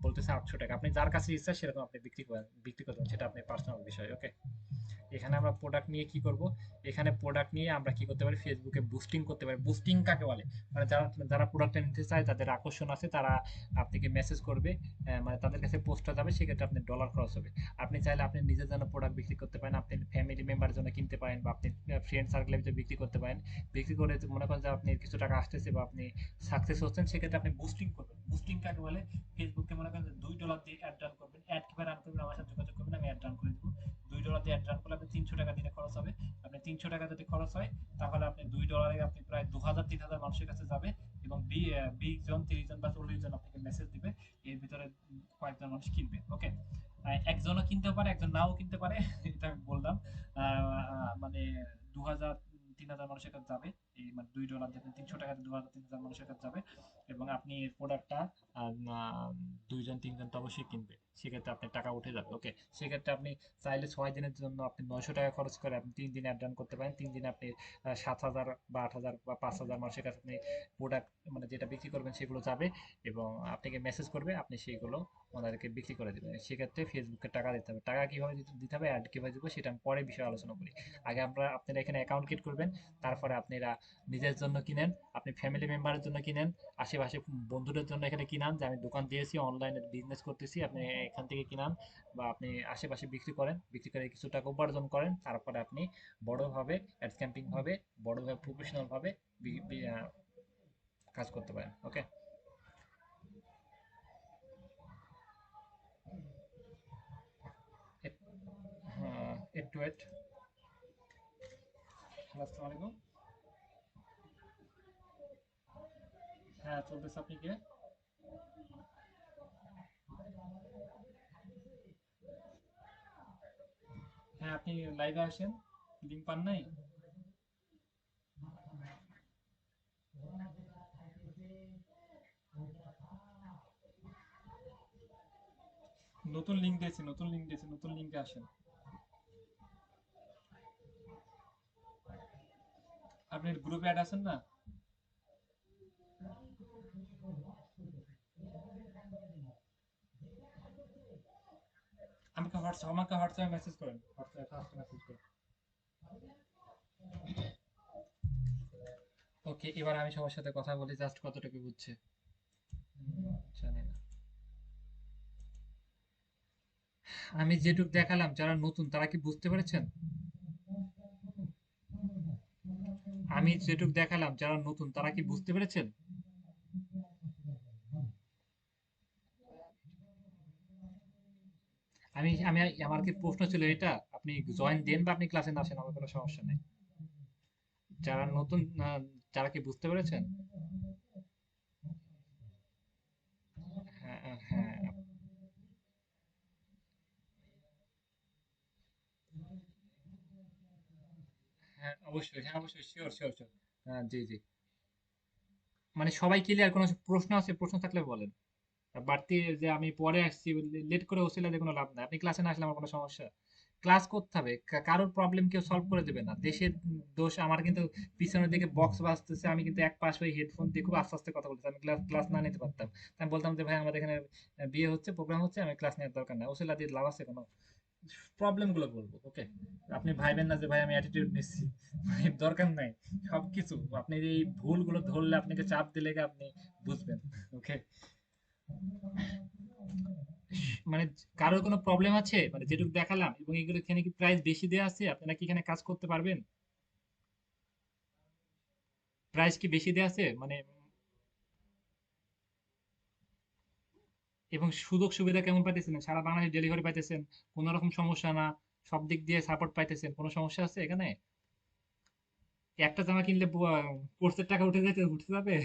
বলতেছে 800 টাকা। আপনি যার কাছে ইচ্ছা সেরকম আপনি বিক্রি করবেন, সেটা আপনার পার্সোনাল বিষয়। ওকে, এখানে আমরা প্রোডাক্ট নিয়ে কি করব, এখানে প্রোডাক্ট নিয়ে আমরা কি করতে পারি, ফেসবুকে বুস্টিং করতে পারি। বুস্টিং কাকে বলে, মানে যারা যারা প্রোডাক্টটা নিতে চায়, তাদের আকর্ষণ আছে, তারা আপনাকে মেসেজ করবে, মানে তাদের কাছে পোস্টটা যাবে, সেক্ষেত্রে আপনার ডলার খরচ হবে। আপনি চাইলে আপনি নিজের জন্য প্রোডাক্ট বিক্রি করতে পারেন, আপনি ফ্যামিলি মেম্বারের জন্য কিনতে পারেন, বা আপনি ফ্রেন্ড সার্কেলের ভিতরে বিক্রি করতে পারেন। বিক্রি করে মনে করেন যে আপনি কিছু টাকা আসতেছে বা আপনি সাকসেস হচ্ছেন, সেক্ষেত্রে আপনি বুস্টিং করবেন। বুস্টিং কাকে বলে, ফেসবুকে মনে করেন যে $2 দিয়ে অ্যাড রান করবেন। অ্যাড কিভাবে রান করবেন, আমার সাথে যোগাযোগ করবেন, আমি অ্যাড রান করে দেবো। $2 দিয়ে অ্যাড রান করলে আপনি 300 টাকা দিনে খরচ হবে। আপনি 300 টাকা যদি খরচ হয়, তাহলে আপনি $2 আপনি প্রায় 2000-3000 মানুষের কাছে যাবে, এবং 20 জন, 30 জন বা 40 জন আপনাকে মেসেজ দিবে, এর ভিতরে কয়েকজন মানুষ কিনবে। ওকে, একজনও কিনতে পারে, একজন নাও কিনতে পারে এটা আমি বললাম। মানে 2000-3000 মানুষের কাছে যাবে, এই মানে $2 দিয়ে 300 টাকাতে 2000-3000 মানুষের কাছে যাবে, এবং আপনি এর প্রোডাক্টটা 2 জন 3 জন তো অবশ্যই কিনবে, সেক্ষেত্রে আপনার টাকা উঠে যাবে। ওকে, সেক্ষেত্রে আপনি চাইলে 6 দিনের জন্য আপনি 900 টাকা খরচ করে আপনি 3 দিন অ্যাড রান করতে পারেন। 3 দিনে আপনি 7,000 বা 8,000 বা 5,000 মানুষের কাছে আপনি প্রোডাক্ট, মানে যেটা বিক্রি করবেন সেগুলো যাবে, এবং আপনাকে মেসেজ করবে, আপনি সেইগুলো ওনাদেরকে বিক্রি করে দেবেন। সেক্ষেত্রে ফেসবুকে টাকা দিতে হবে। টাকা কিভাবে দিতে হবে, অ্যাড কিভাবে দিব, সেটা আমি পরে বিষয়ে আলোচনা করি। আগে আপনারা এখানে অ্যাকাউন্ট ক্রিয়েট করবেন, তারপরে আপনারা নিজের জন্য কিনেন, আপনি ফ্যামিলি মেম্বারের জন্য কিনেন, আশেপাশে বন্ধুদের জন্য এখানে কিনান, যে আমি দোকান দিয়েছি, অনলাইনে বিজনেস করতেছি, আপনি এখান থেকে কিনান, বা আপনি আশেপাশে বিক্রি করেন, বিক্রি করে কিছু টাকা উপার্জন করেন, তারপরে আপনি বড়ভাবে অ্যাড ক্যাম্পিং ভাবে, বড়ভাবে প্রফেশনাল ভাবে কাজ করতে পারেন। ওকে, হ্যাঁ, একটু ওয়েট। হ্যালো, আসসালামু আলাইকুম। হ্যাঁ, চলতেছে, আপনি কে? হ্যাঁ, আপনি লাইভে আসেন, লিঙ্ক পান নাই? নতুন লিঙ্ক দিয়েছি, নতুন লিঙ্ক দিয়েছি, নতুন লিঙ্কে আসেন। আপনি গ্রুপে অ্যাড আছেন না? আমাকে হোয়াটসঅ্যাপে মেসেজ করেন, হোয়াটসঅ্যাপে ফার্স্ট মেসেজ করেন। ওকে, এবার আমি সবার সাথে কথা বলি, জাস্ট কতটুকু বুঝছে। জানি না, আমি যেটুকু দেখালাম, যারা নতুন তারা কি বুঝতে পেরেছেন? আমি যেটুকু দেখালাম, যারা নতুন তারা কি বুঝতে পেরেছেন? আমি আমি আমার কি প্রশ্ন ছিল এটা, আপনি জয়েন দেন বা আপনি ক্লাসে না আসেন, আমার কোনো সমস্যা নেই। যারা নতুন, যারা কি বুঝতে পেরেছেন? হ্যাঁ, হ্যাঁ, হ্যাঁ, অবশ্যই, হ্যাঁ, অবশ্যই, শিওর, শিওর, শিওর। হ্যাঁ, জি, জি। মানে সবাই ক্লিয়ার, কোনো প্রশ্ন আছে, প্রশ্ন থাকলে বলেন। আর বাড়তি যে আমি পরে আসছি, লেট করে ওসিলা দিয়ে কোনো লাভ নাই, আপনি ক্লাসে না আসলে আমার কোনো সমস্যা? ক্লাস করতে হবে, কারোর প্রবলেম কেউ সলভ করে দেবে না, দেশের দোষ আমার কিন্তু। পিছনের দিকে বক্স বাজতেছে, আমি কিন্তু এক পাশ হয়ে হেডফোন দিয়ে খুব আস্তে আস্তে কথা বলতেছি, আমি ক্লাস ক্লাস না নিতে পারতাম। তা আমি বলতাম যে ভাই আমাদের এখানে বিয়ে হচ্ছে, প্রোগ্রাম হচ্ছে, আমি ক্লাস নেওয়ার দরকার নাই, ওসিলা দিয়ে লাভ আছে কোনো? প্রবলেম গুলো বলবো, ওকে? আপনি ভাইবেন না যে ভাই আমি অ্যাটিটিউড নিচ্ছি, ভাই দরকার নাই। সবকিছু আপনি এই ভুলগুলো ধরলে, আপনাকে চাপ দিলে গিয়ে আপনি বুঝবেন, ওকে? মানে কারোর কোনো প্রবলেম আছে, মানে যেটুকু দেখালাম, এবং এগুলো এখানে কি প্রাইস বেশি দেওয়া আছে, আপনারা কি এখানে কাজ করতে পারবেন? প্রাইস কি বেশি দেওয়া আছে মানে? এবং সুযোগ সুবিধা কেমন পাইতেছেন? সারা বাংলাদেশ ডেলিভারি পাইতেছেন, কোনো রকম সমস্যা না, সব দিক দিয়ে সাপোর্ট পাইতেছেন, কোনো সমস্যা আছে এখানে? একটা জামা কিনলে কোর্সের টাকা উঠে যাবে?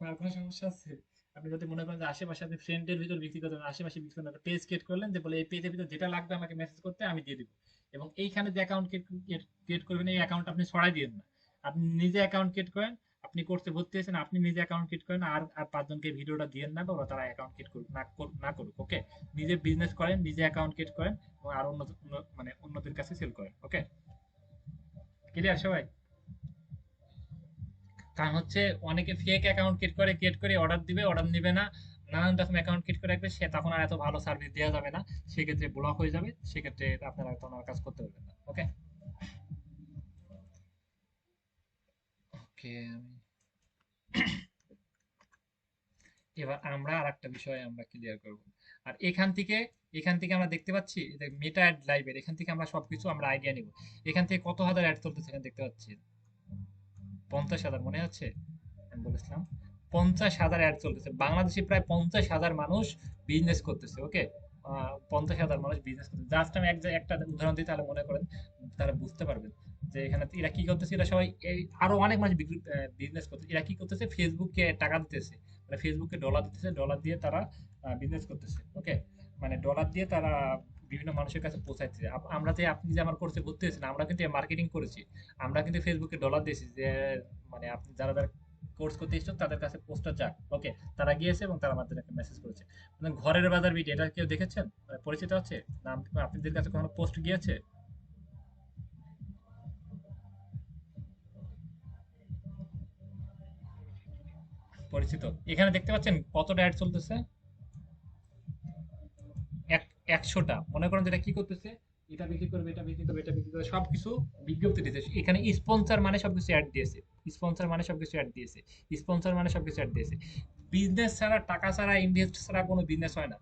আর কোনো সমস্যা আছে? আপনি যদি মনে করেন যে আশেপাশে আপনি ফ্রেন্ডের ভিতর বিক্রি করবেন, আশেপাশে বিক্রি করবেন, পেজ ক্রিয়েট করলেন যে বলে এই পেজের ভিতর যেটা লাগবে আমাকে মেসেজ করতে, আমি দিয়ে দিব। এবং এইখানে যে অ্যাকাউন্ট ক্রিয়েট করবেন, এই অ্যাকাউন্ট আপনি ছড়াই দিবেন না, আপনি নিজে অ্যাকাউন্ট ক্রিয়েট করেন। আপনি কোর্সে ভর্তি হয়েছেন, আপনি নিজে অ্যাকাউন্ট ক্রিয়েট করেন, আর আর পাঁচজনকে ভিডিওটা দিয়েন না, বা ওরা তারা অ্যাকাউন্ট ক্রিয়েট করুক না করুক, ওকে? নিজে বিজনেস করেন, নিজে অ্যাকাউন্ট ক্রিয়েট করেন, এবং আর মানে অন্যদের কাছে সেল করেন, ওকে? ক্লিয়ার সবাই? কারণ হচ্ছে অনেকে ফেক অ্যাকাউন্ট ক্রিয়েট করে অর্ডার দিবে, অর্ডার নিবে না, নানান রকম অ্যাকাউন্ট ক্রিয়েট করে রাখবে, সে তখন আর এত ভালো সার্ভিস দেওয়া যাবে না, সেক্ষেত্রে ব্লক হয়ে যাবে, সেক্ষেত্রে আপনারা তখন আর কাজ করতে পারবেন না, ওকে? ওকে, এবার আমরা আর একটা বিষয় আমরা ক্লিয়ার করব। আর এখান থেকে আমরা দেখতে পাচ্ছি মেটা অ্যাড লাইভের, এখান থেকে আমরা সবকিছু আমরা আইডিয়া নিব। এখান থেকে কত হাজার অ্যাড চলতেছে এখানে দেখতে পাচ্ছি, 50,000 মনে হচ্ছে, আমি বলেছিলাম 50,000 অ্যাড চলতেছে, বাংলাদেশে প্রায় 50,000 মানুষ বিজনেস করতেছে, ওকে? 50,000 মানুষ বিজনেস করতেছে, জাস্ট আমি একটা উদাহরণ দিই, তাহলে মনে করেন তারা বুঝতে পারবেন যে এখানে এরা কি করতেছে। এরা সবাই আরো অনেক মানুষ বিজনেস করতেছে, এরা কি করতেছে, ফেসবুককে টাকা দিতেছে, মানে ফেসবুককে ডলার দিতেছে, ডলার দিয়ে তারা বিজনেস করতেছে, ওকে? মানে ডলার দিয়ে তারা বিভিন্ন মানুষের কাছে পৌঁছাচ্ছে। আমরা যে, আপনি যে আমার কোর্সে ভর্তি হয়েছেন, আমরা কিন্তু মার্কেটিং করেছি, আমরা কিন্তু ফেসবুকে ডলার দিয়েছি যে মানে আপনি যারা যারা কোর্স করতে ইচ্ছুক তাদের কাছে পোস্টটা যাক, ওকে? তারা গিয়েছে এবং তারা আমাদের একটা মেসেজ করেছে। মানে ঘরের বাজার ভিডিও, এটা কেউ দেখেছেন? মানে পরিচিত আছে না? আপনাদের কাছে কখনো পোস্ট গিয়েছে? পরিচিত। এখানে দেখতে পাচ্ছেন কতটা অ্যাড চলতেছে? এক 100টা। মনে করেন যেটা কি করতেছে, এটা বিক্রি করবে, এটা বিক্রি করবে, এটা বিক্রি করবে, সবকিছু বিজ্ঞপ্তি দিতেছে। এখানে স্পন্সর মানে সবকিছু অ্যাড দিয়েছে, স্পন্সর মানে সবকিছু অ্যাড দিয়েছে, স্পন্সর মানে সবকিছু অ্যাড দিয়েছে। বিজনেস ছাড়া, টাকা ছাড়া, ইনভেস্ট ছাড়া কোনো বিজনেস হয় না।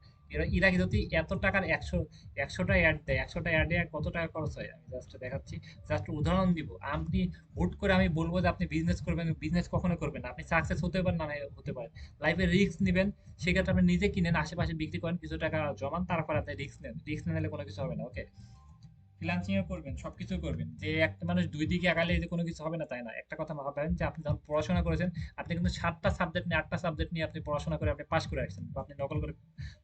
এরা যদি এত টাকার 100টা অ্যাড দেয়, 100টা অ্যাডে কত টাকা খরচ হয় আমি জাস্ট দেখাচ্ছি, জাস্ট উদাহরণ দিব। আপনি হুট করে আমি বলবো যে আপনি বিজনেস করবেন, বিজনেস কখনো করবেন না, আপনি সাকসেস হতে পারেন না হতে পারেন, লাইফে রিস্ক নেবেন। সেক্ষেত্রে আপনি নিজে কিনেন, আশেপাশে বিক্রি করেন, কিছু টাকা জমান, তারপর আপনি রিস্ক নেন, রিস্ক না নিলে কোনো কিছু হবে না, ওকে? ফ্রিল্যান্সিং করবেন, সবকিছু করবেন, যে একটা মানুষ দুই দিকে আগালে যে কোনো কিছু হবে না তাই না। একটা কথা ভাবেন যে আপনি যখন পড়াশোনা করেছেন, আপনি কিন্তু 7টা সাবজেক্ট নিয়ে, 8টা সাবজেক্ট নিয়ে আপনি পড়াশোনা করে আপনি পাশ করে আসছেন, বা আপনি নকল করে,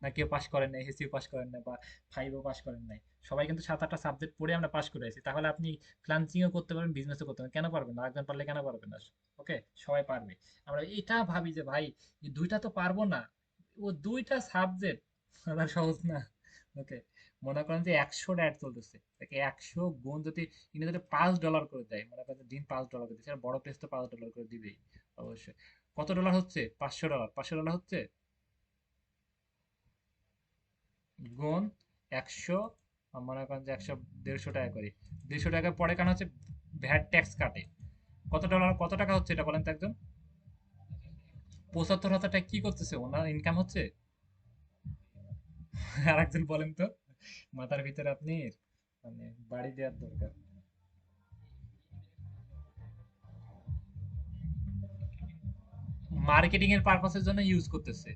না কেউ পাশ করেন নাই, হেসিও পাশ করেন নাই, বা ফাইভও পাশ করেন নাই, সবাই কিন্তু 7-8টা সাবজেক্ট পড়ে আমরা পাশ করে আসি। তাহলে আপনি ফ্রিল্যান্সিংও করতে পারবেন, বিজনেসও করতে পারবেন, কেন পারবেন না? একজন পারলে কেন পারবেন না? ওকে, সবাই পারবে। আমরা এটা ভাবি যে ভাই এই দুইটা তো পারবো না, ও দুইটা সাবজেক্ট সহজ না, ওকে? মনে করেন যে 100টা অ্যাড চলতেছে, তাকে 100 গুণ যদি ইনি যদি $5 করে দেয়, মনে করেন দিন $5 করে দিচ্ছে, বড় পেজ তো $5 করে দিবেই অবশ্যই। কত ডলার হচ্ছে? $500, $500 হচ্ছে, গুণ 100, মনে করেন যে 100, 150 টাকা করে, 150 টাকা পরে কেন হচ্ছে, ভ্যাট ট্যাক্স কাটে। কত টাকা হচ্ছে এটা বলেন তো একজন? 75,000 টাকা কি করতেছে, ওনার ইনকাম হচ্ছে? আর একজন বলেন তো, মাথার ভিতরে আপনি মানে বাড়ি দেওয়ার দরকার। মার্কেটিং এর পারপাসের জন্য ইউজ করতেছে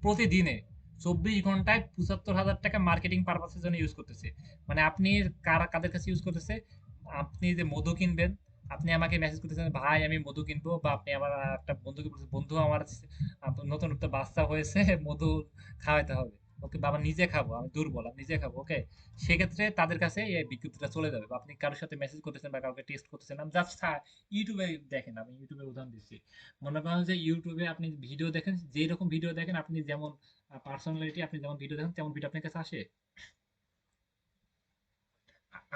প্রতিদিনে, 24 ঘন্টায় 75,000 টাকা মার্কেটিং পারপাসের জন্য ইউজ করতেছে। মানে আপনি কাদের কাছে ইউজ করতেছে? আপনি যে মধু কিনবেন, আপনি আমাকে মেসেজ করতেছেন ভাই আমি মধু কিনবো, বা আপনি আমার একটা বন্ধুকে বলছেন বন্ধু আমার নতুন একটা বাচ্চা হয়েছে, মধু খাওয়াইতে হবে, ওকে? বাবা নিজে খাবো, আমি দুর্বল, আমি নিজে খাবো, ওকে? সেক্ষেত্রে তাদের কাছে এই বিজ্ঞপ্তিটা চলে যাবে। বা আপনি কারোর সাথে মেসেজ করতেছেন বা কাউকে টেক্সট করতেছেন, আমি জাস্ট ইউটিউবে দেখেন, আমি ইউটিউবে উদাহরণ দিচ্ছি। মনে করেন যে ইউটিউবে আপনি ভিডিও দেখেন, যেই রকম ভিডিও দেখেন, আপনি যেমন পার্সোনালিটি, আপনি যেমন ভিডিও দেখেন তেমন ভিডিও আপনার কাছে আসে।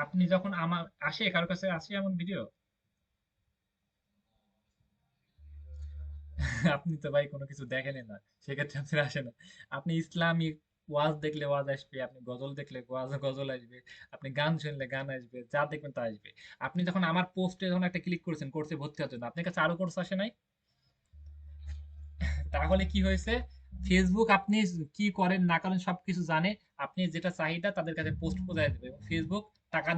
আপনি যখন আমার আসে কারোর কাছে আসে এমন ভিডিও, আপনি তো ভাই কোনো কিছু দেখেনই না, সেক্ষেত্রে আপনার আসে না। আপনি ইসলামিক ওয়াজ দেখলে ওয়াজ আসবে, আপনি গজল দেখলে গজল আসবে, আপনি গান শুনলে গান আসবে, যা দেখবেন তা আসবে। আপনি যখন আমার পোস্টে যখন একটা ক্লিক করেছেন কোর্সে ভর্তি হওয়ার জন্য, আপনার কাছে আরো কোর্স আসে নাই? তাহলে কি হয়েছে? ফেসবুক আপনি কি করেন না করেন সবকিছু জানে। আপনি যেটা চাহিদা তাদের কাছে পোস্ট পৌঁছায় দেবে, এবং ফেসবুক টাকা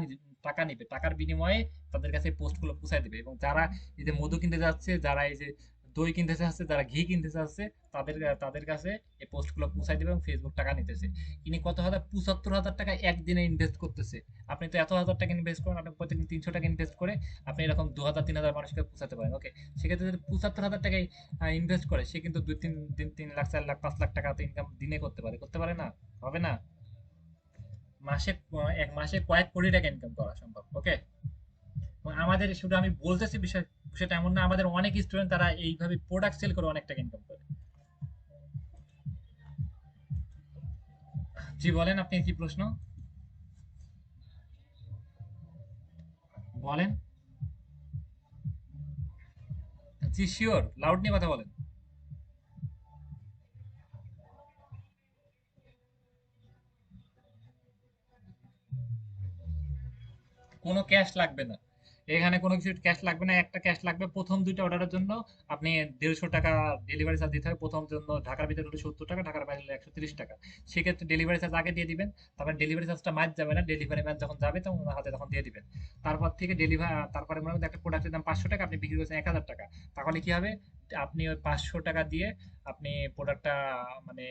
নিবে, টাকার বিনিময়ে তাদের কাছে পোস্ট গুলো পৌঁছায় দেবে। এবং যারা এই যে মধু কিনতে যাচ্ছে, যারা এই যে দই কিনতে চাচ্ছে, যারা ঘি কিনতে চাচ্ছে, তাদের তাদের কাছে এই পোস্ট গুলো পৌঁছায় দিবে এবং ফেসবুক টাকা নিতেছে। ইনি কত হাজার, ৭৫,০০০ টাকা একদিনে ইনভেস্ট করতেছে। আপনি তো এত হাজার টাকা ইনভেস্ট করেন, আপনি প্রত্যেকদিন ৩০০ টাকা ইনভেস্ট করে আপনি এরকম ২,০০০ ৩,০০০ মানুষকে পৌঁছাতে পারেন। ওকে, সেক্ষেত্রে যদি ৭৫,০০০ টাকায় ইনভেস্ট করে, সে কিন্তু ২ ৩ লাখ ৪ লাখ ৫ লাখ টাকা তো ইনকাম দিনে করতে পারে, করতে পারে না? হবে না? মাসে, এক মাসে কয়েক কোটি টাকা ইনকাম করা সম্ভব। ওকে, আমাদের শুধু আমি বলতেছি বিষয়, সেটা এমন না, আমাদের অনেক স্টুডেন্ট তারা এইভাবে প্রোডাক্ট সেল করে অনেক টাকা ইনকাম করে। জি বলেন, আপনি কি প্রশ্ন বলেন? জি শিওর, লাউড নিয়ে কথা বলেন। কোনো ক্যাশ লাগবে না, এখানে কোনো কিছু ক্যাশ লাগবে না। একটা ক্যাশ লাগবে প্রথম 2টা অর্ডারের জন্য। আপনি 150 টাকা ডেলিভারি চার্জ দিতে হবে প্রথম জন্য। ঢাকার ভিতরে হলে 70 টাকা, ঢাকার বাইরে হলে 130 টাকা। সেক্ষেত্রে ডেলিভারি চার্জ আগে দিয়ে দিবেন। তারপর ডেলিভারি চার্জটা মাছ যাবে না, ডেলিভারি ম্যান যখন যাবে তখন ওনার হাতে তখন দিয়ে দিবেন। তারপর থেকে তারপরে মনে করেন একটা প্রোডাক্টের দাম 500 টাকা, আপনি বিক্রি করছেন 1,000 টাকা। তাহলে কি হবে? আপনি ওই 500 টাকা দিয়ে আপনি প্রোডাক্টটা, মানে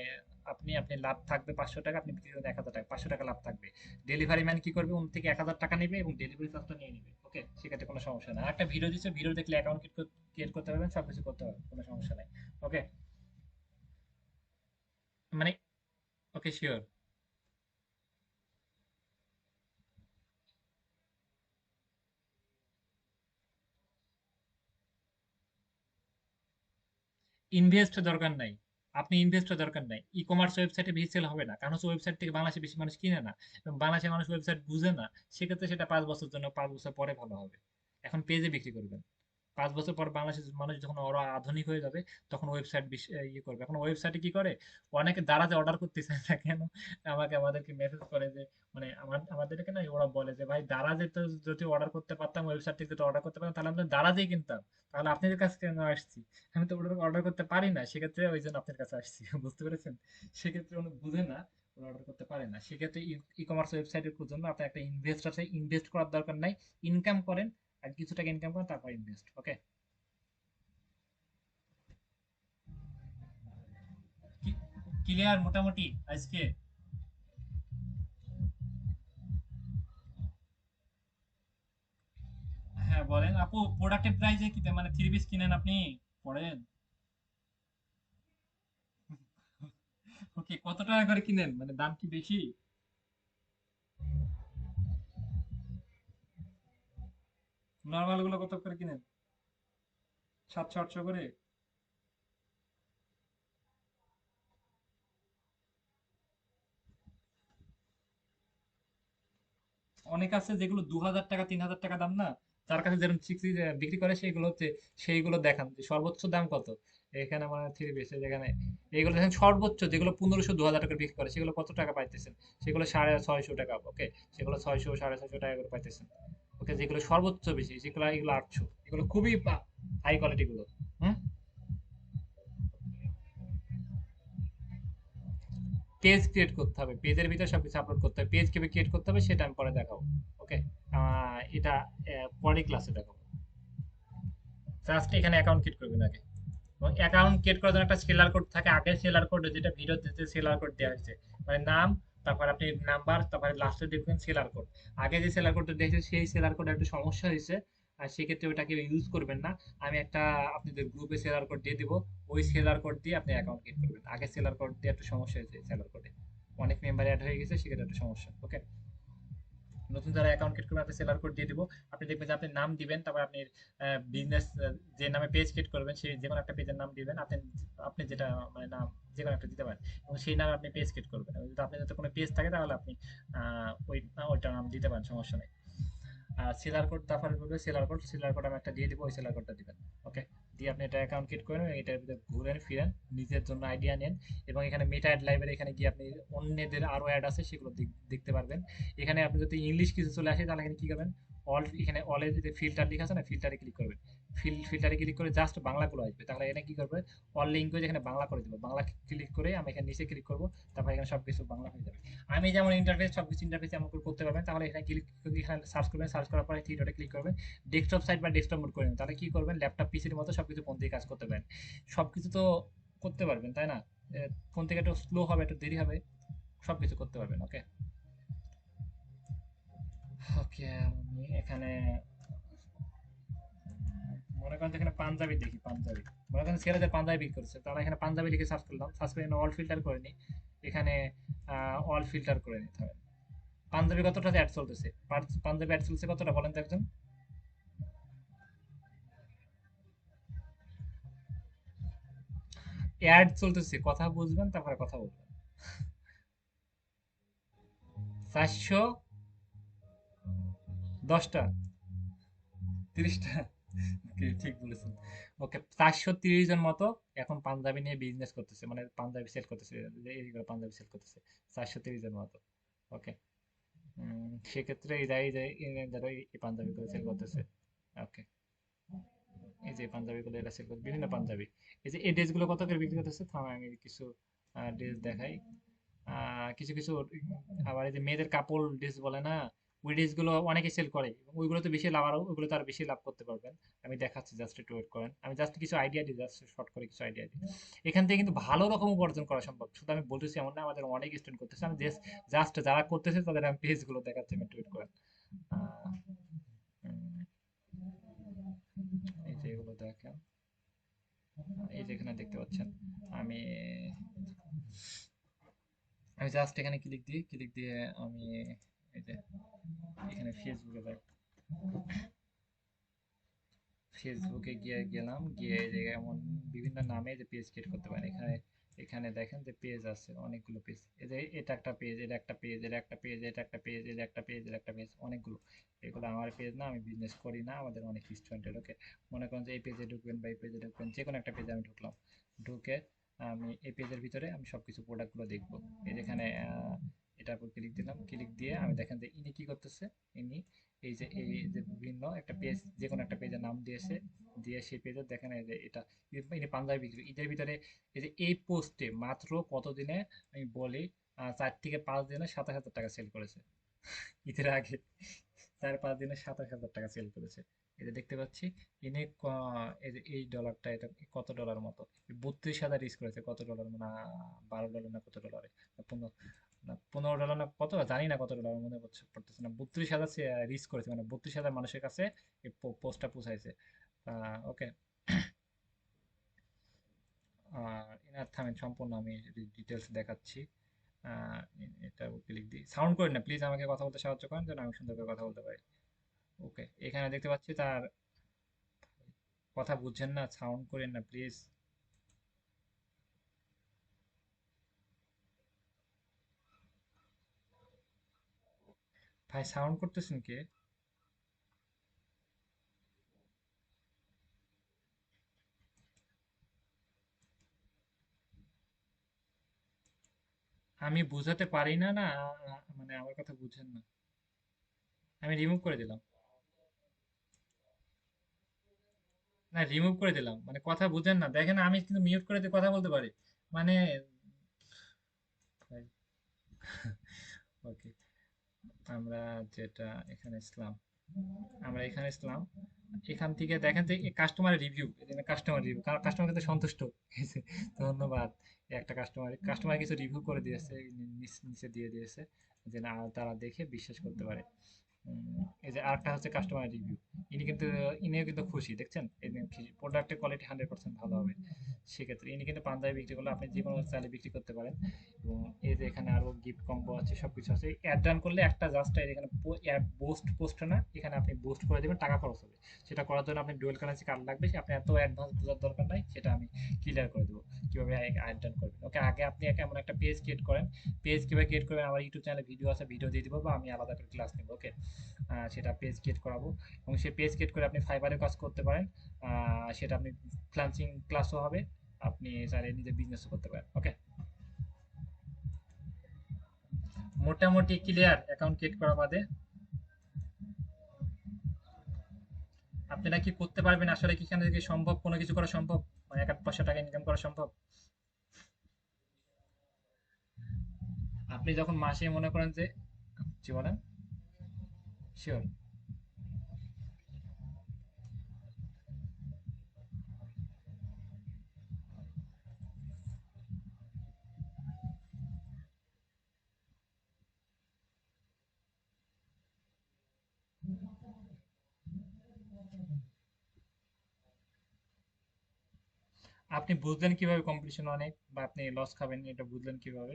আপনি আপনি লাভ থাকবে 500 টাকা, আপনি বিক্রি করেন 1,000 টাকা, 500 টাকা লাভ থাকবে। ডেলিভারি ম্যান কি করবে? উনি থেকে 1,000 টাকা নেবে এবং ডেলিভারি চার্জটা নিয়ে নিবে। ওকে, সেক্ষেত্রে কোনো সমস্যা না। একটা ভিডিও দিচ্ছে, ভিডিও দেখলে অ্যাকাউন্ট ক্রিয়েট করতে পারবেন, সবকিছু করতে পারবেন, কোনো সমস্যা নাই। ওকে, মানে ওকে শিওর। ইনভেস্ট দরকার নাই, আপনি ইনভেস্ট দরকার নাই। ই কমার্স ওয়েবসাইটে বেশি সেল হবে না, কারণ হচ্ছে ওয়েবসাইট থেকে বাংলাদেশে বেশি মানুষ কিনে না, এবং বাংলাদেশের মানুষ ওয়েবসাইট বুঝে না। সেক্ষেত্রে সেটা 5 বছর জন্য, 5 বছর পরে ভালো হবে। এখন পেজে বিক্রি করবেন, 5 বছর পর বাংলাদেশের মানুষ যখন আরো আধুনিক হয়ে যাবে, তখন ওয়েবসাইট ইয়ে করবে। এখন ওয়েবসাইটে কি করে, অনেকে দারাজে অর্ডার করতে চায় না কেন, আমাদেরকে মেসেজ করে যে, মানে আমাদেরকে না, ওরা বলে যে ভাই দারাজে তো যদি অর্ডার করতে পারতাম, ওয়েবসাইট থেকে যদি অর্ডার করতে পারতাম, তাহলে আমরা দারাজেই কিনতাম। তাহলে আপনাদের কাছে কেন আসছি? আমি তো অর্ডার করতে পারি না, সেক্ষেত্রে ওই জন্য আপনার কাছে আসছি। বুঝতে পেরেছেন? সেক্ষেত্রে উনি বুঝে না, অর্ডার করতে পারে না। সেক্ষেত্রে ই কমার্স ওয়েবসাইটের জন্য আপনার একটা ইনভেস্ট আছে, ইনভেস্ট করার দরকার নাই। ইনকাম করেন, আর কিছু টাকা ইনকাম করেন, তারপর ইনভেস্ট। ওকে, ক্লিয়ার মোটামুটি আজকে? হ্যাঁ বলেন আপু, প্রোডাক্টের প্রাইসে কি মানে 3 পিস কিনেন আপনি পড়েন? ওকে, কত টাকা করে কিনেন, মানে দাম কি বেশি? নর্মাল গুলো কত করে কিনেন? 700 800 করে? অনেক আছে যেগুলো 2,000 টাকা 3,000 টাকা দাম না, তার কাছে যেরকম চিকচিক বিক্রি করে, সেইগুলো হচ্ছে, সেইগুলো দেখান যে সর্বোচ্চ দাম কত। এখানে মানে 3 পিস যেখানে এইগুলো দেখেন, সর্বোচ্চ যেগুলো 1,500 2,000 টাকা বিক্রি করে, সেগুলো কত টাকা পাইতেছেন? সেগুলো 650 টাকা। ওকে, সেগুলো 600 650 টাকা করে পাইতেছেন। ওকে, যেগুলো সর্বোচ্চ বেশি, যেগুলো এগুলো 800, এগুলো খুবই হাই কোয়ালিটি গুলো। হুম, পেজ ক্রিয়েট করতে হবে, পেজের ভিতরে সবকিছু আপলোড করতে হবে। পেজ কিভাবে ক্রিয়েট করতে হবে সেটা আমি পরে দেখাবো। ওকে, এটা পরে ক্লাসে দেখাবো। জাস্ট এখানে অ্যাকাউন্ট ক্রিয়েট করবেন আগে, এবং অ্যাকাউন্ট ক্রিয়েট করার জন্য একটা সেলার কোড থাকে। আগে সেলার কোড, যেটা ভিডিওতে যে সেলার কোড দেওয়া হয়েছে, মানে নাম, তারপর আপনি নাম্বার, তারপরে লাস্টে দেখবেন সেলার কোড। আগে যে সেলার কোডটা দেখেছে, সেই সেলার কোড একটু সমস্যা হয়েছে, আর সেক্ষেত্রে ওটাকে ইউজ করবেন না। আমি একটা আপনাদের গ্রুপে সেলার কোড দিয়ে দিব, ওই সেলার কোড দিয়ে আপনি অ্যাকাউন্ট ক্রিয়েট করবেন। আগে সেলার কোড দিয়ে একটু সমস্যা হয়েছে, সেলার কোডে অনেক মেম্বার অ্যাড হয়ে গেছে, সেক্ষেত্রে একটা সমস্যা। ওকে, নতুন যারা অ্যাকাউন্ট ক্রিয়েট করবেন আপনি সেলার কোড দিয়ে দিব। আপনি দেখবেন যে আপনি নাম দিবেন, তারপর আপনি বিজনেস যে নামে পেজ ক্রিয়েট করবেন সেই যে কোনো একটা পেজের নাম দিবেন, আপনি আপনি যেটা মানে নাম যে কোনো একটা দিতে পারেন, এবং সেই নামে আপনি পেজ ক্রিয়েট করবেন। এবং যদি আপনার যাতে কোনো পেজ থাকে তাহলে আপনি ওইটা নাম দিতে পারেন, সমস্যা নেই। সেলার কোড তারপরে বলবে সেলার কোড আমি একটা দিয়ে দিব, ওই সেলার কোডটা দিবেন। ওকে, দিয়ে আপনি এটা অ্যাকাউন্ট ক্রিয়েট করেন, এটার ভিতরে ঘুরেন ফিরেন, নিজের জন্য আইডিয়া নেন, এবং এখানে মেটা অ্যাড লাইব্রেরি, এখানে গিয়ে আপনি অন্যদের আরো অ্যাড আছে সেগুলো দেখতে পারবেন। এখানে আপনি যদি ইংলিশ কিছু চলে আসে তাহলে এখানে কি করবেন, এখানে অলে যদি ফিল্টার লেখা আছে না, ফিল্টারে ক্লিক করবেন। ফিল্টারে ক্লিক করে জাস্ট বাংলাগুলো আসবে, তাহলে এখানে কি করবে, অল ল্যাঙ্গুয়েজ এখানে বাংলা করে দেবো। বাংলা ক্লিক করে আমি এখানে নিচে ক্লিক করবো, তারপর এখানে সবকিছু বাংলা হয়ে যাবে। আমি যেমন ইন্টারফেস সবকিছু ইন্টারফেস এমন করে করতে পারবেন। তাহলে এখানে ক্লিক, এখানে সার্চ করবেন, সার্চ করার পরে থ্রি ডটে ক্লিক করবেন, ডেস্কটপ সাইট বা ডেস্কটপ মোড করে নেবেন। তাহলে কি করবেন, ল্যাপটপ পিসির মতো সবকিছু ফোন থেকে কাজ করতে পারেন। সবকিছু তো করতে পারবেন, তাই না? ফোন থেকে একটু স্লো হবে, একটু দেরি হবে, সবকিছু করতে পারবেন। ওকে, ওকে, আমি এখানে মনে করেন এখানে পাঞ্জাবি দেখি, পাঞ্জাবি মনে করেন ছেলেদের পাঞ্জাবি বিক্রি করছে, তাহলে এখানে পাঞ্জাবি লিখে সার্চ করলাম, সার্চ করে অল ফিল্টার করে নিই, এখানে অল ফিল্টার করে নিতে হবে। পাঞ্জাবি কতটা অ্যাড চলতেছে, পাঞ্জাবি অ্যাড চলছে কতটা বলেন তো একজন। অ্যাড চলতেছে, কথা বুঝবেন তারপরে কথা বলবেন। 410টা, 30টা, ওকে ঠিক বলেছেন। ওকে, 430 জন মতো এখন পাঞ্জাবি নিয়ে বিজনেস করতেছে, মানে পাঞ্জাবি সেল করতেছে, এইগুলো পাঞ্জাবি সেল করতেছে 430 জন মতো। ওকে, সেক্ষেত্রে ধরো এই পাঞ্জাবিগুলো সেল করতেছে। ওকে, এই যে পাঞ্জাবিগুলো এরা সেল করছে, বিভিন্ন পাঞ্জাবি। এই যে এই ড্রেসগুলো কত করে বিক্রি করতেছে, থাম আমি কিছু ড্রেস দেখাই। কিছু কিছু আবার এই যে মেয়েদের কাপড় ড্রেস বলে না, ওই ড্রেস গুলো অনেকে সেল করে, ওইগুলো তো বেশি লাভ, আর ওইগুলো তো আর বেশি লাভ করতে পারবেন। আমি দেখাচ্ছি, জাস্ট একটু ওয়েট করেন, আমি জাস্ট কিছু আইডিয়া দিই, জাস্ট শর্ট করে কিছু আইডিয়া দিই। এখান থেকে কিন্তু ভালো রকম উপার্জন করা সম্ভব, শুধু আমি বলতেছি এমন না, আমাদের অনেক স্টুডেন্ট করতেছে, আমি জাস্ট যারা করতেছে তাদের আমি পেজ গুলো দেখাচ্ছি, আমি একটু ওয়েট করেন। আহ, উম, এই যে এগুলো দেখেন, এই যে এখানে দেখতে পাচ্ছেন, আমি আমি জাস্ট এখানে ক্লিক দিয়ে আমি এই যে এখানে ফেসবুকে যাই, ফেসবুকে গেলাম, গিয়ে এই যে এমন বিভিন্ন নামে যে পেজ ক্রিয়েট করতে পারেন। এখানে এখানে দেখেন যে পেজ আছে অনেকগুলো পেজ, এই যে এটা একটা পেজ, এটা একটা পেজ, এটা একটা পেজ, এটা একটা পেজ, এটা একটা পেজ, এটা একটা পেজ, অনেকগুলো। এগুলো আমার পেজ না, আমি বিজনেস করি না, আমাদের অনেক স্টুডেন্টের। ওকে, মনে করেন যে এই পেজে ঢুকবেন বা এই পেজে ঢুকবেন, যে কোনো একটা পেজে আমি ঢুকলাম, ঢুকে আমি এই পেজের ভিতরে আমি সবকিছু প্রোডাক্টগুলো দেখবো। এই যেখানে এটার উপর ক্লিক দিলাম, ক্লিক দিয়ে আমি দেখেন যে ইনি কি করতেছে, ইনি এই যে বিভিন্ন একটা পেজ, যে কোনো একটা পেজের নাম দিয়েছে, দিয়ে সেই পেজে দেখেন এই যে এটা ইনি পাঞ্জাবি বিক্রি, ঈদের ভিতরে এই যে এই পোস্টে মাত্র কতদিনে আমি বলি 4 থেকে 5 দিনে 27,000 টাকা সেল করেছে। ঈদের আগে 4-5 দিনে 27,000 টাকা সেল করেছে। এই যে দেখতে পাচ্ছি, ইনি এই যে এই ডলারটা, এটা কত ডলার মতো, 32,000 রিস্ক করেছে, কত ডলার না, $12 না কত ডলারে, 15 ডলার না কত, জানি না কত ডলার, মনে পড়তেছে না, 32,000 রিস্ক করেছে, মানে 32,000 মানুষের কাছে এই পোস্টটা পৌঁছাইছে। ওকে, এনার থামেন, সম্পূর্ণ আমি ডিটেলস দেখাচ্ছি। আহ, এটা ক্লিক দিই, সাউন্ড করেন না প্লিজ, আমাকে কথা বলতে সাহায্য করেন যেন আমি সুন্দর করে কথা বলতে পারি। ওকে, এখানে দেখতে পাচ্ছি তার কথা বুঝছেন না, সাউন্ড করেন না প্লিজ। ভাই সাউন্ড করতেছেন কে? আমি বুঝাতে পারি না না, মানে আমার কথা বুঝেন না। আমি রিমুভ করে দিলাম, না রিমুভ করে দিলাম, মানে কথা বুঝেন না, দেখেন আমি কিন্তু মিউট করে দিয়ে কথা বলতে পারি, মানে ওকে, আমরা যেটা এখানে ইসলাম, আমরা এখানে ইসলাম, এখান থেকে দেখেন যে customer review, customer review, customer কিন্তু সন্তুষ্ট হয়েছে, ধন্যবাদ। এই একটা কাস্টমার কিছু রিভিউ করে দিয়েছে, নিচে দিয়ে দিয়েছে, যে না তারা দেখে বিশ্বাস করতে পারে। এই যে আরেকটা হচ্ছে কাস্টমার রিভিউ, ইনিও কিন্তু খুশি, দেখছেন প্রোডাক্টের কোয়ালিটি 100% ভালো হবে। সেক্ষেত্রে ইনি কিন্তু পাঞ্জাবি বিক্রি করলে আপনি যে কোনো চাইলে বিক্রি করতে পারেন। এবং এই যে এখানে আরো গিফট কম্বো আছে, সবকিছু আছে। অ্যাড রান করলে একটা জাস্ট এখানে পোস্ট না, এখানে আপনি বুস্ট করে দেবেন, টাকা খরচ হবে। সেটা করার জন্য আপনি ডুয়াল কারেন্সি কার্ড লাগবে, আপনি এত অ্যাডভান্স বোঝার দরকার নাই, সেটা আমি ক্লিয়ার করে দেবো কিভাবে অ্যাড রান করবেন। ওকে, আগে আপনি এমন একটা পেজ ক্রিয়েট করেন। পেজ কিভাবে ক্রিয়েট করবেন আমার ইউটিউব চ্যানেলে ভিডিও আছে, ভিডিও দিয়ে দিব, বা আমি আলাদা করে ক্লাস নেব। ওকে, সেটা পেজ ক্রিয়েট করাবো। এবং সেই পেজ ক্রিয়েট করে আপনি ফাইবারে কাজ করতে পারেন। সেটা আপনি ফ্রিল্যান্সিং ক্লাসও হবে, আপনি চাইলে নিজের বিজনেসও করতে পারেন। ওকে, মোটামুটি ক্লিয়ার অ্যাকাউন্ট ক্রিয়েট করা বাদে? আপনারা কি করতে পারবেন আসলে? কি এখান থেকে সম্ভব কোনো কিছু করা সম্ভব? মানে 1-5 টাকা ইনকাম করা সম্ভব? আপনি যখন মাসে মনে করেন যে, জি বলেন। শিওর। আপনি বুঝলেন কিভাবে কম্পিটিশন অনেক, বা আপনি লস খাবেন এটা বুঝলেন কিভাবে?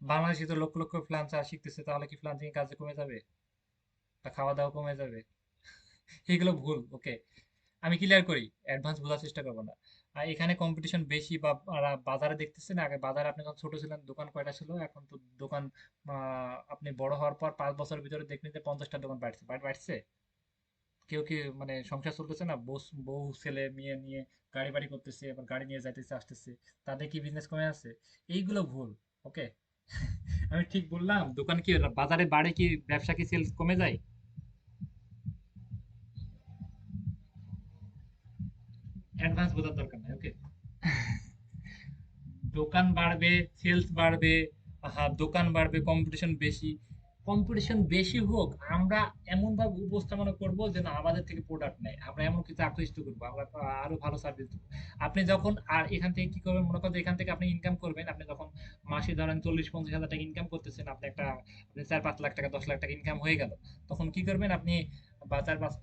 বাংলাদেশে তো লক্ষ লক্ষ ফ্রিল্যান্সার শিখতেছে, তাহলে কি ফ্রিল্যান্সিং কাজে কমে যাবে? বা খাওয়া দাওয়া কমে যাবে? এগুলো ভুল। ওকে, আমি ক্লিয়ার করি, অ্যাডভান্স বোঝার চেষ্টা করবো না। আর এখানে কম্পিটিশন বেশি, বা বাজারে দেখতেছেন, আগে বাজারে আপনি যখন ছোট ছিলেন দোকান কয়টা ছিল, এখন তো দোকান আপনি বড় হওয়ার পর 5 বছরের ভিতরে দেখবেন যে 50টা দোকান বাড়ছে, বাড়ছে। কেউ কি মানে সংসার চলতেছে না, বউ ছেলে মেয়ে নিয়ে গাড়ি বাড়ি করতেছে, আবার গাড়ি নিয়ে যাইতেছে আসতেছে, তাদের কি বিজনেস কমে আছে? এইগুলো ভুল। ওকে, আমি ঠিক বললাম? দোকান কি বাজারে বাড়ে কি ব্যবসা কি সেলস কমে যায়? অ্যাডভান্স বোঝার দরকার নাই। ওকে, দোকান বাড়বে, সেলস বাড়বে, দোকান বাড়বে, কম্পিটিশন বেশি। কম্পিটিশন বেশি হোক, আমরা এমন ভাবে উপস্থাপনা করব যে না আমাদের থেকে প্রোডাক্ট নেই, আমরা এমন কিছু আকৃষ্ট করবো, আমরা আরো ভালো সার্ভিস দেবো। আপনি যখন আর এখান থেকে কি করবেন, মনে করেন যে এখান থেকে আপনি ইনকাম করবেন, আপনি যখন মাসে ধরেন 40-50 হাজার টাকা ইনকাম করতেছেন, আপনি 4-5 লাখ টাকা 10 লাখ টাকা ইনকাম হয়ে গেল, তখন কি করবেন আপনি? বা 4-5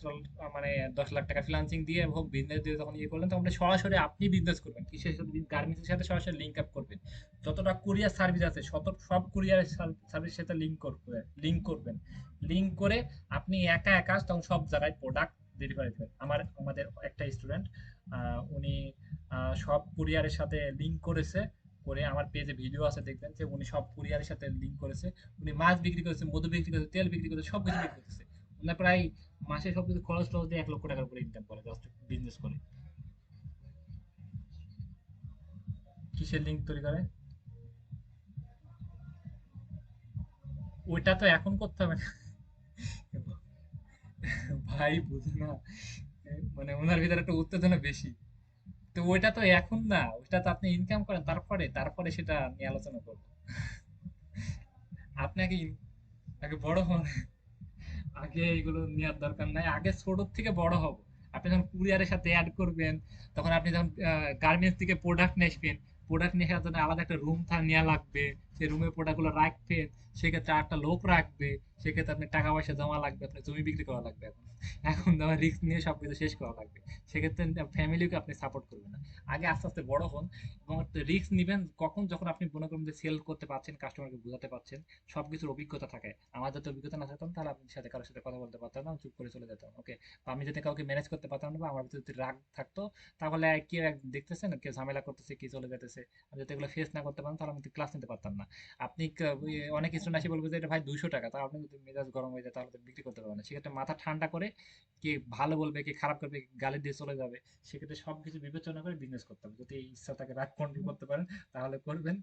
মানে 10 লাখ টাকা ফ্রিল্যান্সিং দিয়ে হোক, বিজনেস দিয়ে যখন ইয়ে করলেন, তখন আপনি সরাসরি আপনি বিজনেস করবেন কিসের সাথে? গার্মেন্টসের সাথে সরাসরি লিঙ্ক আপ করবেন। যতটা কুরিয়ার সার্ভিস আছে সব কুরিয়ার সার্ভিস সাথে লিঙ্ক করবেন। লিঙ্ক করে আপনি একা একা তখন সব জায়গায় প্রোডাক্ট ডেলিভারি দেবেন। আমাদের একটা স্টুডেন্ট, উনি সব কুরিয়ারের সাথে লিঙ্ক করেছে, করে আমার পেজে ভিডিও আছে, দেখবেন যে উনি সব কুরিয়ারের সাথে লিঙ্ক করেছে। উনি মাছ বিক্রি করেছে, মধু বিক্রি করেছে, তেল বিক্রি করেছে, সবকিছু বিক্রি করতেছে। উনি প্রায় মাসে সবকিছু খরচ টরচ দিয়ে 1 লক্ষ টাকার উপরে ইনকাম করে, জাস্ট বিজনেস করে। কিসের লিঙ্ক তৈরি করে? ওইটা তো এখন করতে হবে না। ভাই বুঝো না, মানে ওনার ভিতরে একটা উত্তেজনা বেশি। তো ওইটা তো এখন না, ওইটা তো আপনি ইনকাম করেন, তারপরে সেটা নিয়ে আলোচনা করবো। আপনাকে আগে বড় হন, আগে এগুলো নেওয়ার দরকার নাই, আগে ছোট থেকে বড় হব। আপনি যখন কুরিয়ারের সাথে অ্যাড করবেন, তখন আপনি যখন গার্মেন্টস থেকে প্রোডাক্ট নিয়ে আসবেন, প্রোডাক্ট নিয়ে আসার জন্য আলাদা একটা রুম নেওয়া লাগবে, সেই রুমে প্রোডাক্ট গুলো রাখবেন, সেক্ষেত্রে 8টা লোক রাখবে, সেক্ষেত্রে আপনি টাকা পয়সা জমা লাগবে, আপনার জমি বিক্রি করা লাগবে। এখন এখন আমার রিস্ক নিয়ে সবকিছু শেষ করা লাগবে, সেক্ষেত্রে ফ্যামিলিকে আপনি সাপোর্ট করবেন না। আগে আস্তে আস্তে বড় হন, এবং রিস্ক নিবেন কখন, যখন আপনি মনে করুন যে সেল করতে পারছেন, কাস্টমারকে বোঝাতে পারছেন, সবকিছুর অভিজ্ঞতা থাকে। আমার যাতে অভিজ্ঞতা না থাকতাম, তাহলে আপনার সাথে কারোর সাথে কথা বলতে পারতাম না, আমি চুপ করে চলে যেতাম। ওকে, আমি যদি কাউকে ম্যানেজ করতে পারতাম না, বা আমার ভিতরে যদি রাগ থাকতো, তাহলে কেউ দেখতেছেন কেউ ঝামেলা করতেছে, কি চলে যেতেছে, আমি যদি এগুলো ফেস না করতে পারতাম, তাহলে আমি ক্লাস নিতে পারতাম না। আপনি অনেক স্টুডেন্ট আসি বলবে যে এটা ভাই 200 টাকা, তা আপনি যদি মেজাজ গরম হয়ে যায়, তাহলে তো বিক্রি করতে পারবেন না। সেক্ষেত্রে মাথা ঠান্ডা করে, কি ভালো বলবে কি খারাপ করবে, কি গালি দিয়ে চলে যাবে, সেক্ষেত্রে সবকিছু বিবেচনা করে বিজনেস করতে হবে। যদি এই ইচ্ছা তাকে রাগ কন্ট্রোল করতে পারেন, তাহলে করবেন।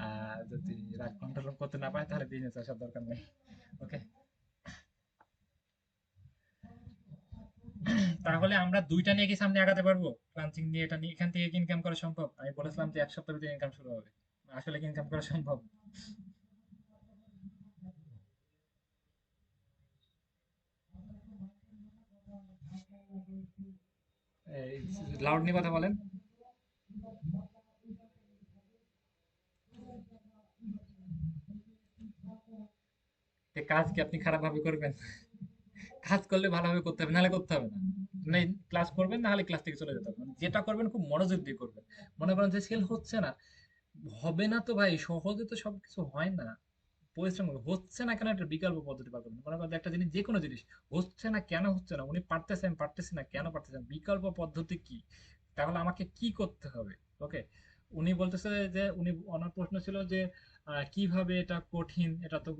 আর যদি রাগ কন্ট্রোল করতে না পারেন, তাহলে বিজনেস আসার দরকার নেই। ওকে, তাহলে আমরা দুইটা নিয়ে কি সামনে আগাতে পারবো? ফ্রান্সিং নিয়ে, এটা নিয়ে এখান থেকে ইনকাম করা সম্ভব? আমি বলেছিলাম যে 1 সপ্তাহের ভিতরে ইনকাম শুরু হবে, আসলে কি ইনকাম করা সম্ভব? লাউড নিয়ে কথা বলেন। কাজ কি আপনি খারাপ ভাবে করবেন? কাজ করলে ভালোভাবে করতে হবে, নাহলে করতে হবে না। মানে ক্লাস করবেন, না হলে ক্লাস থেকে চলে যেতে হবে। মানে যেটা করবেন খুব মনোযোগ দিয়ে করবেন। মনে করেন যে সেল হচ্ছে না, হবে না তো ভাই, সহজে তো সবকিছু হয় না। পরিশ্রম করবে। হচ্ছে না কেন, একটা বিকল্প পদ্ধতি বার করবেন। মনে করেন যে একটা জিনিস, যে কোনো জিনিস হচ্ছে না, কেন হচ্ছে না, উনি পারতেছেন, আমি পারতেছি না, কেন পারতেছেন, বিকল্প পদ্ধতি কি, তাহলে আমাকে কি করতে হবে। ওকে, উনি বলতেছে যে ওনার প্রশ্ন ছিল যে কিভাবে এটা কঠিন, এটা তো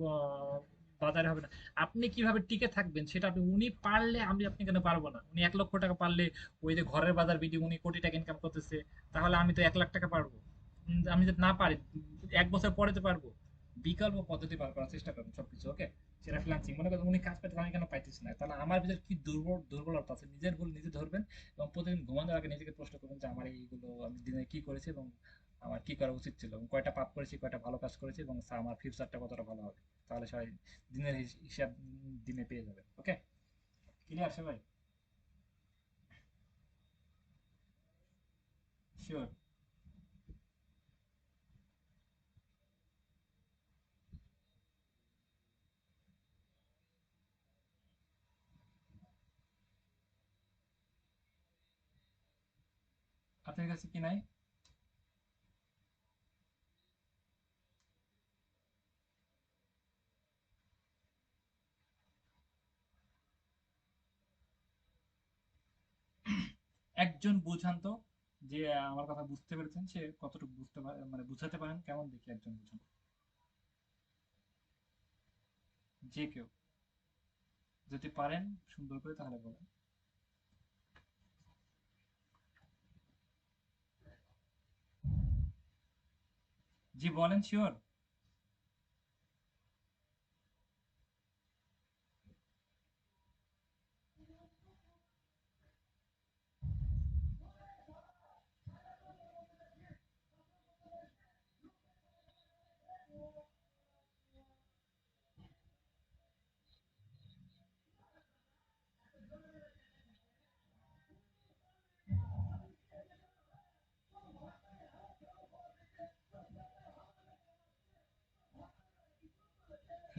বাজারে হবে না, আপনি কিভাবে টিকে থাকবেন সেটা আপনি, উনি পারলে আমি আপনি কেন পারবো না? উনি 1 লক্ষ টাকা পারলে, ওই যে ঘরের বাজার ভিডিও উনি কোটি টাকা ইনকাম করতেছে, তাহলে আমি তো 1 লাখ টাকা পারবো। আমি যদি না পারি, 1 বছর পরে তো পারবো। বিকল্প পদ্ধতি বার করার চেষ্টা করবেন সবকিছু। ওকে, সেটা ফ্রিল্যান্সিং। মনে করেন উনি কাজ পেতে, আমি কেন পাইতেছি না, তাহলে আমার ভিতরে কি দুর্বলতা আছে, নিজের ভুল নিজে ধরবেন। এবং প্রতিদিন ঘুমানোর আগে নিজেকে প্রশ্ন করবেন যে আমার এইগুলো আমি দিনে কি করেছি, এবং আমার কি করা উচিত ছিল, এবং কয়টা পাপ করেছি, কয়টা ভালো কাজ করেছি, এবং আমার ফিউচারটা কতটা ভালো হবে। তাহলে সবাই দিনের হিসাব দিনে পেয়ে যাবে। ওকে, ক্লিয়ার সবাই? শিওর? আপনার কাছে কি নাই? একজন বুঝান তো, যে আমার কথা বুঝতে পেরেছেন, সে কতটুকু বুঝতে পারে, মানে বুঝাতে পারেন কেমন, দেখি একজন বুঝান। যে কেউ যদি পারেন সুন্দর করে, তাহলে বলেন। জি বলেন, শিওর?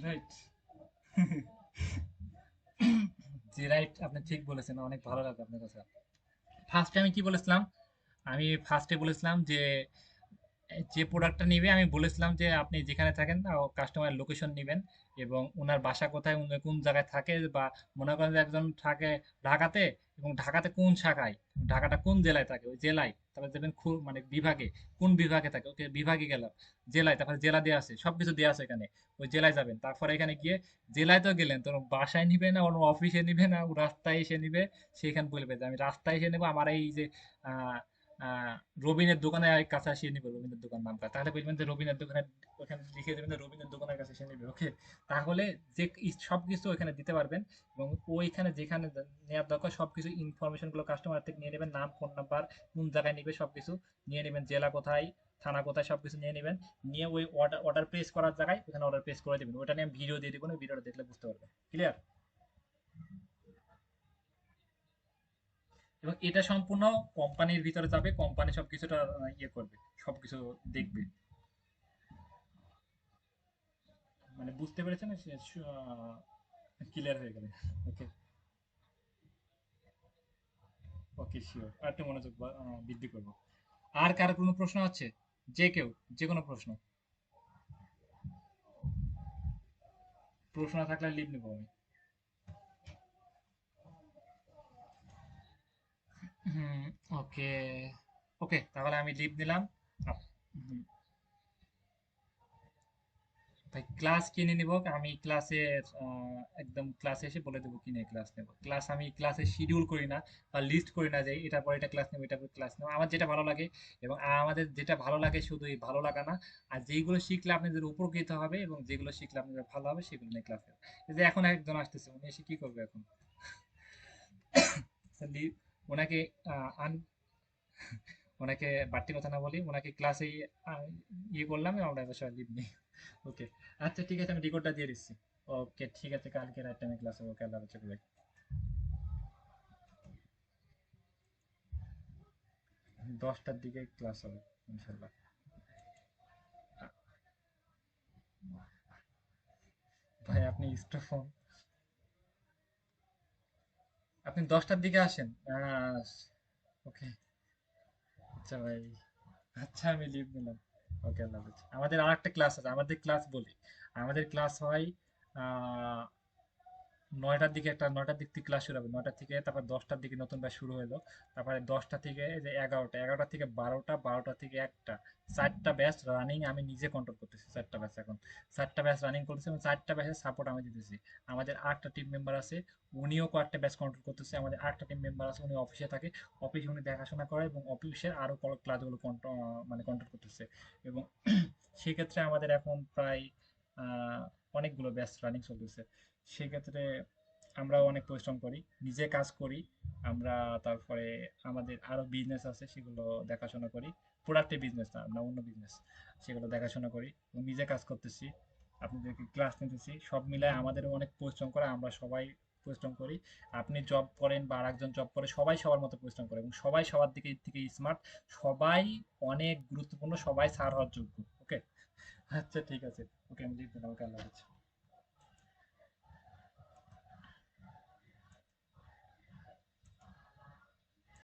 রাইট। জি রাইট, আপনি ঠিক বলেছেন, অনেক ভালো লাগলো আপনার কথা। ফার্স্টে আমি কি বলেছিলাম? আমি ফার্স্টে বলেছিলাম যে যে প্রোডাক্টটা নিবে, আমি বলেছিলাম যে আপনি যেখানে থাকেন কাস্টমার লোকেশন নিবেন, এবং ওনার বাসা কোথায়, উনি কোন জায়গায় থাকে, বা মনে করেন যে একজন থাকে ঢাকাতে, এবং ঢাকাতে কোন শাখায়, ঢাকাটা কোন জেলায় থাকে, ওই জেলায় তারপরে দেবেন মানে বিভাগে, কোন বিভাগে থাকে, ওকে বিভাগে গেলাম, জেলায়, তারপরে জেলা দেওয়া আছে, সবকিছু দেওয়া আছে এখানে, ওই জেলায় যাবেন। তারপরে এখানে গিয়ে, জেলায় তো গেলেন, তো বাসায় নিবে না, ওর অফিসে নিবে না, ও রাস্তায় এসে নিবে, সেখানে বলবে যে আমি রাস্তায় এসে নেবো, আমার এই যে আহ আহ রবিনের দোকানের কাছে আসিয়ে নিবে, রবিনের দোকান নামটা, তাহলে বলবেন যে রবিনের দোকানের, ওখানে লিখে দেবেন যে রবিনের দোকানের কাছে এসে নিবে। ওকে, তাহলে যে সবকিছু ওখানে দিতে পারবেন, এবং ওইখানে যেখানে নেওয়ার দরকার সবকিছু ইনফরমেশন গুলো কাস্টমার থেকে নিয়ে নেবেন, নাম, ফোন নাম্বার, কোন জায়গায় নিবে সবকিছু নিয়ে নেবেন, জেলা কোথায়, থানা কোথায়, সবকিছু নিয়ে নেবেন। নিয়ে ওই অর্ডার অর্ডার প্লেস করার জায়গায় ওখানে অর্ডার প্লেস করে দিবেন। ওটা নিয়ে আমি ভিডিও দিয়ে দিব, ওই ভিডিওটা দেখলে বুঝতে পারবেন। ক্লিয়ার? এবং এটা সম্পূর্ণ কোম্পানির ভিতরে যাবে, কোম্পানি সবকিছুটা ইয়ে করবে, সবকিছু দেখবে। মানে বুঝতে পেরেছেন? ক্লিয়ার হয়ে গেলে। ওকে। ওকে, শিওর, আর একটু মনোযোগ বৃদ্ধি করবো। আর কার কোনো প্রশ্ন আছে? যে কেউ, যে কোনো প্রশ্ন, প্রশ্ন থাকলে লিভ নেবো আমি। হুম। ওকে। ওকে, তাহলে আমি লিভ নিলাম। হুম, ভাই ক্লাস কিনে নিব, আমি ক্লাসে একদম ক্লাসে এসে বলে দেবো কিনে ক্লাস নেব। ক্লাস আমি ক্লাসে শিডিউল করি না, বা লিস্ট করি না যে এটা পর এটা ক্লাস নেবো, এটা পর ক্লাস নেবো, আমার যেটা ভালো লাগে। এবং আমাদের যেটা ভালো লাগে শুধু এই ভালো লাগা না, আর যেগুলো শিখলে আপনাদের উপকৃত হবে এবং যেগুলো শিখলে আপনাদের ভালো হবে, সেগুলো নিয়ে ক্লাস নেবো। এই যে এখন একজন আসতেছে, উনি এসে কি করবে এখন? ওনাকে ওনাকে বাড়তি কথা না বলি, ওনাকে ক্লাসে ইয়ে করলাম, এবং আমরা এবার সবাই লিভ নিই। ওকে, আচ্ছা ঠিক আছে, আমি রেকর্ডটা দিয়ে দিচ্ছি। ওকে ঠিক আছে, কালকে রাত টাইমে ক্লাস হবে। ওকে, আল্লাহ হাফেজ। 10টার দিকে ক্লাস হবে ইনশাল্লাহ। ভাই ভাই আপনি স্টপ হন, আপনি 10টার দিকে আসেন। ওকে, আচ্ছা ভাই, আচ্ছা আমি লিভ নিলাম। ওকে, আল্লাহ হাফেজ। আমাদের আর একটা ক্লাস আছে, আমাদের ক্লাস বলি, আমাদের ক্লাস হয় আহ 9টার দিকে, একটা 9টার দিক থেকে ক্লাস শুরু হবে, 9টা থেকে তারপর 10টার দিকে নতুন ব্যাচ শুরু হলো, তারপরে 10টা থেকে যে 11টা, 11টা থেকে 12টা, 12টা থেকে 1টা, 4টা ব্যাচ রানিং আমি নিজে কন্ট্রোল করতেছি, 4টা ব্যাচ এখন, 4টা ব্যাচ রানিং করতেছি এবং 4টা ব্যাচের সাপোর্ট আমি দিতেছি। আমাদের আরেকটা টিম মেম্বার আছে, উনিও কয়েকটা ব্যাচ কন্ট্রোল করতেছে, আমাদের আরেকটা টিম মেম্বার আছে উনি অফিসে থাকে, অফিসে উনি দেখাশোনা করে এবং অফিসের আরো ক্লাসগুলো মানে কন্ট্রোল করতেছে। এবং সেক্ষেত্রে আমাদের এখন প্রায় আহ অনেকগুলো ব্যাচ রানিং চলতেছে। সেক্ষেত্রে আমরাও অনেক পরিশ্রম করি, নিজে কাজ করি আমরা, তারপরে আমাদের আরো বিজনেস আছে সেগুলো দেখাশোনা করি, প্রোডাক্টের বিজনেস না, না অন্য বিজনেস, সেগুলো দেখাশোনা করি এবং নিজে কাজ করতেছি, আপনাদেরকে ক্লাস নিতেছি, সব মিলায় আমাদেরও অনেক পরিশ্রম করে, আমরা সবাই পরিশ্রম করি। আপনি জব করেন বা আরেকজন জব করে, সবাই সবার মতো পরিশ্রম করে এবং সবাই সবার দিকে থেকে স্মার্ট, সবাই অনেক গুরুত্বপূর্ণ, সবাই স্যার হওয়ার যোগ্য। ওকে, আচ্ছা ঠিক আছে, ওকে আমি লিখবেন, ওকে আল্লাহ হাফেজ।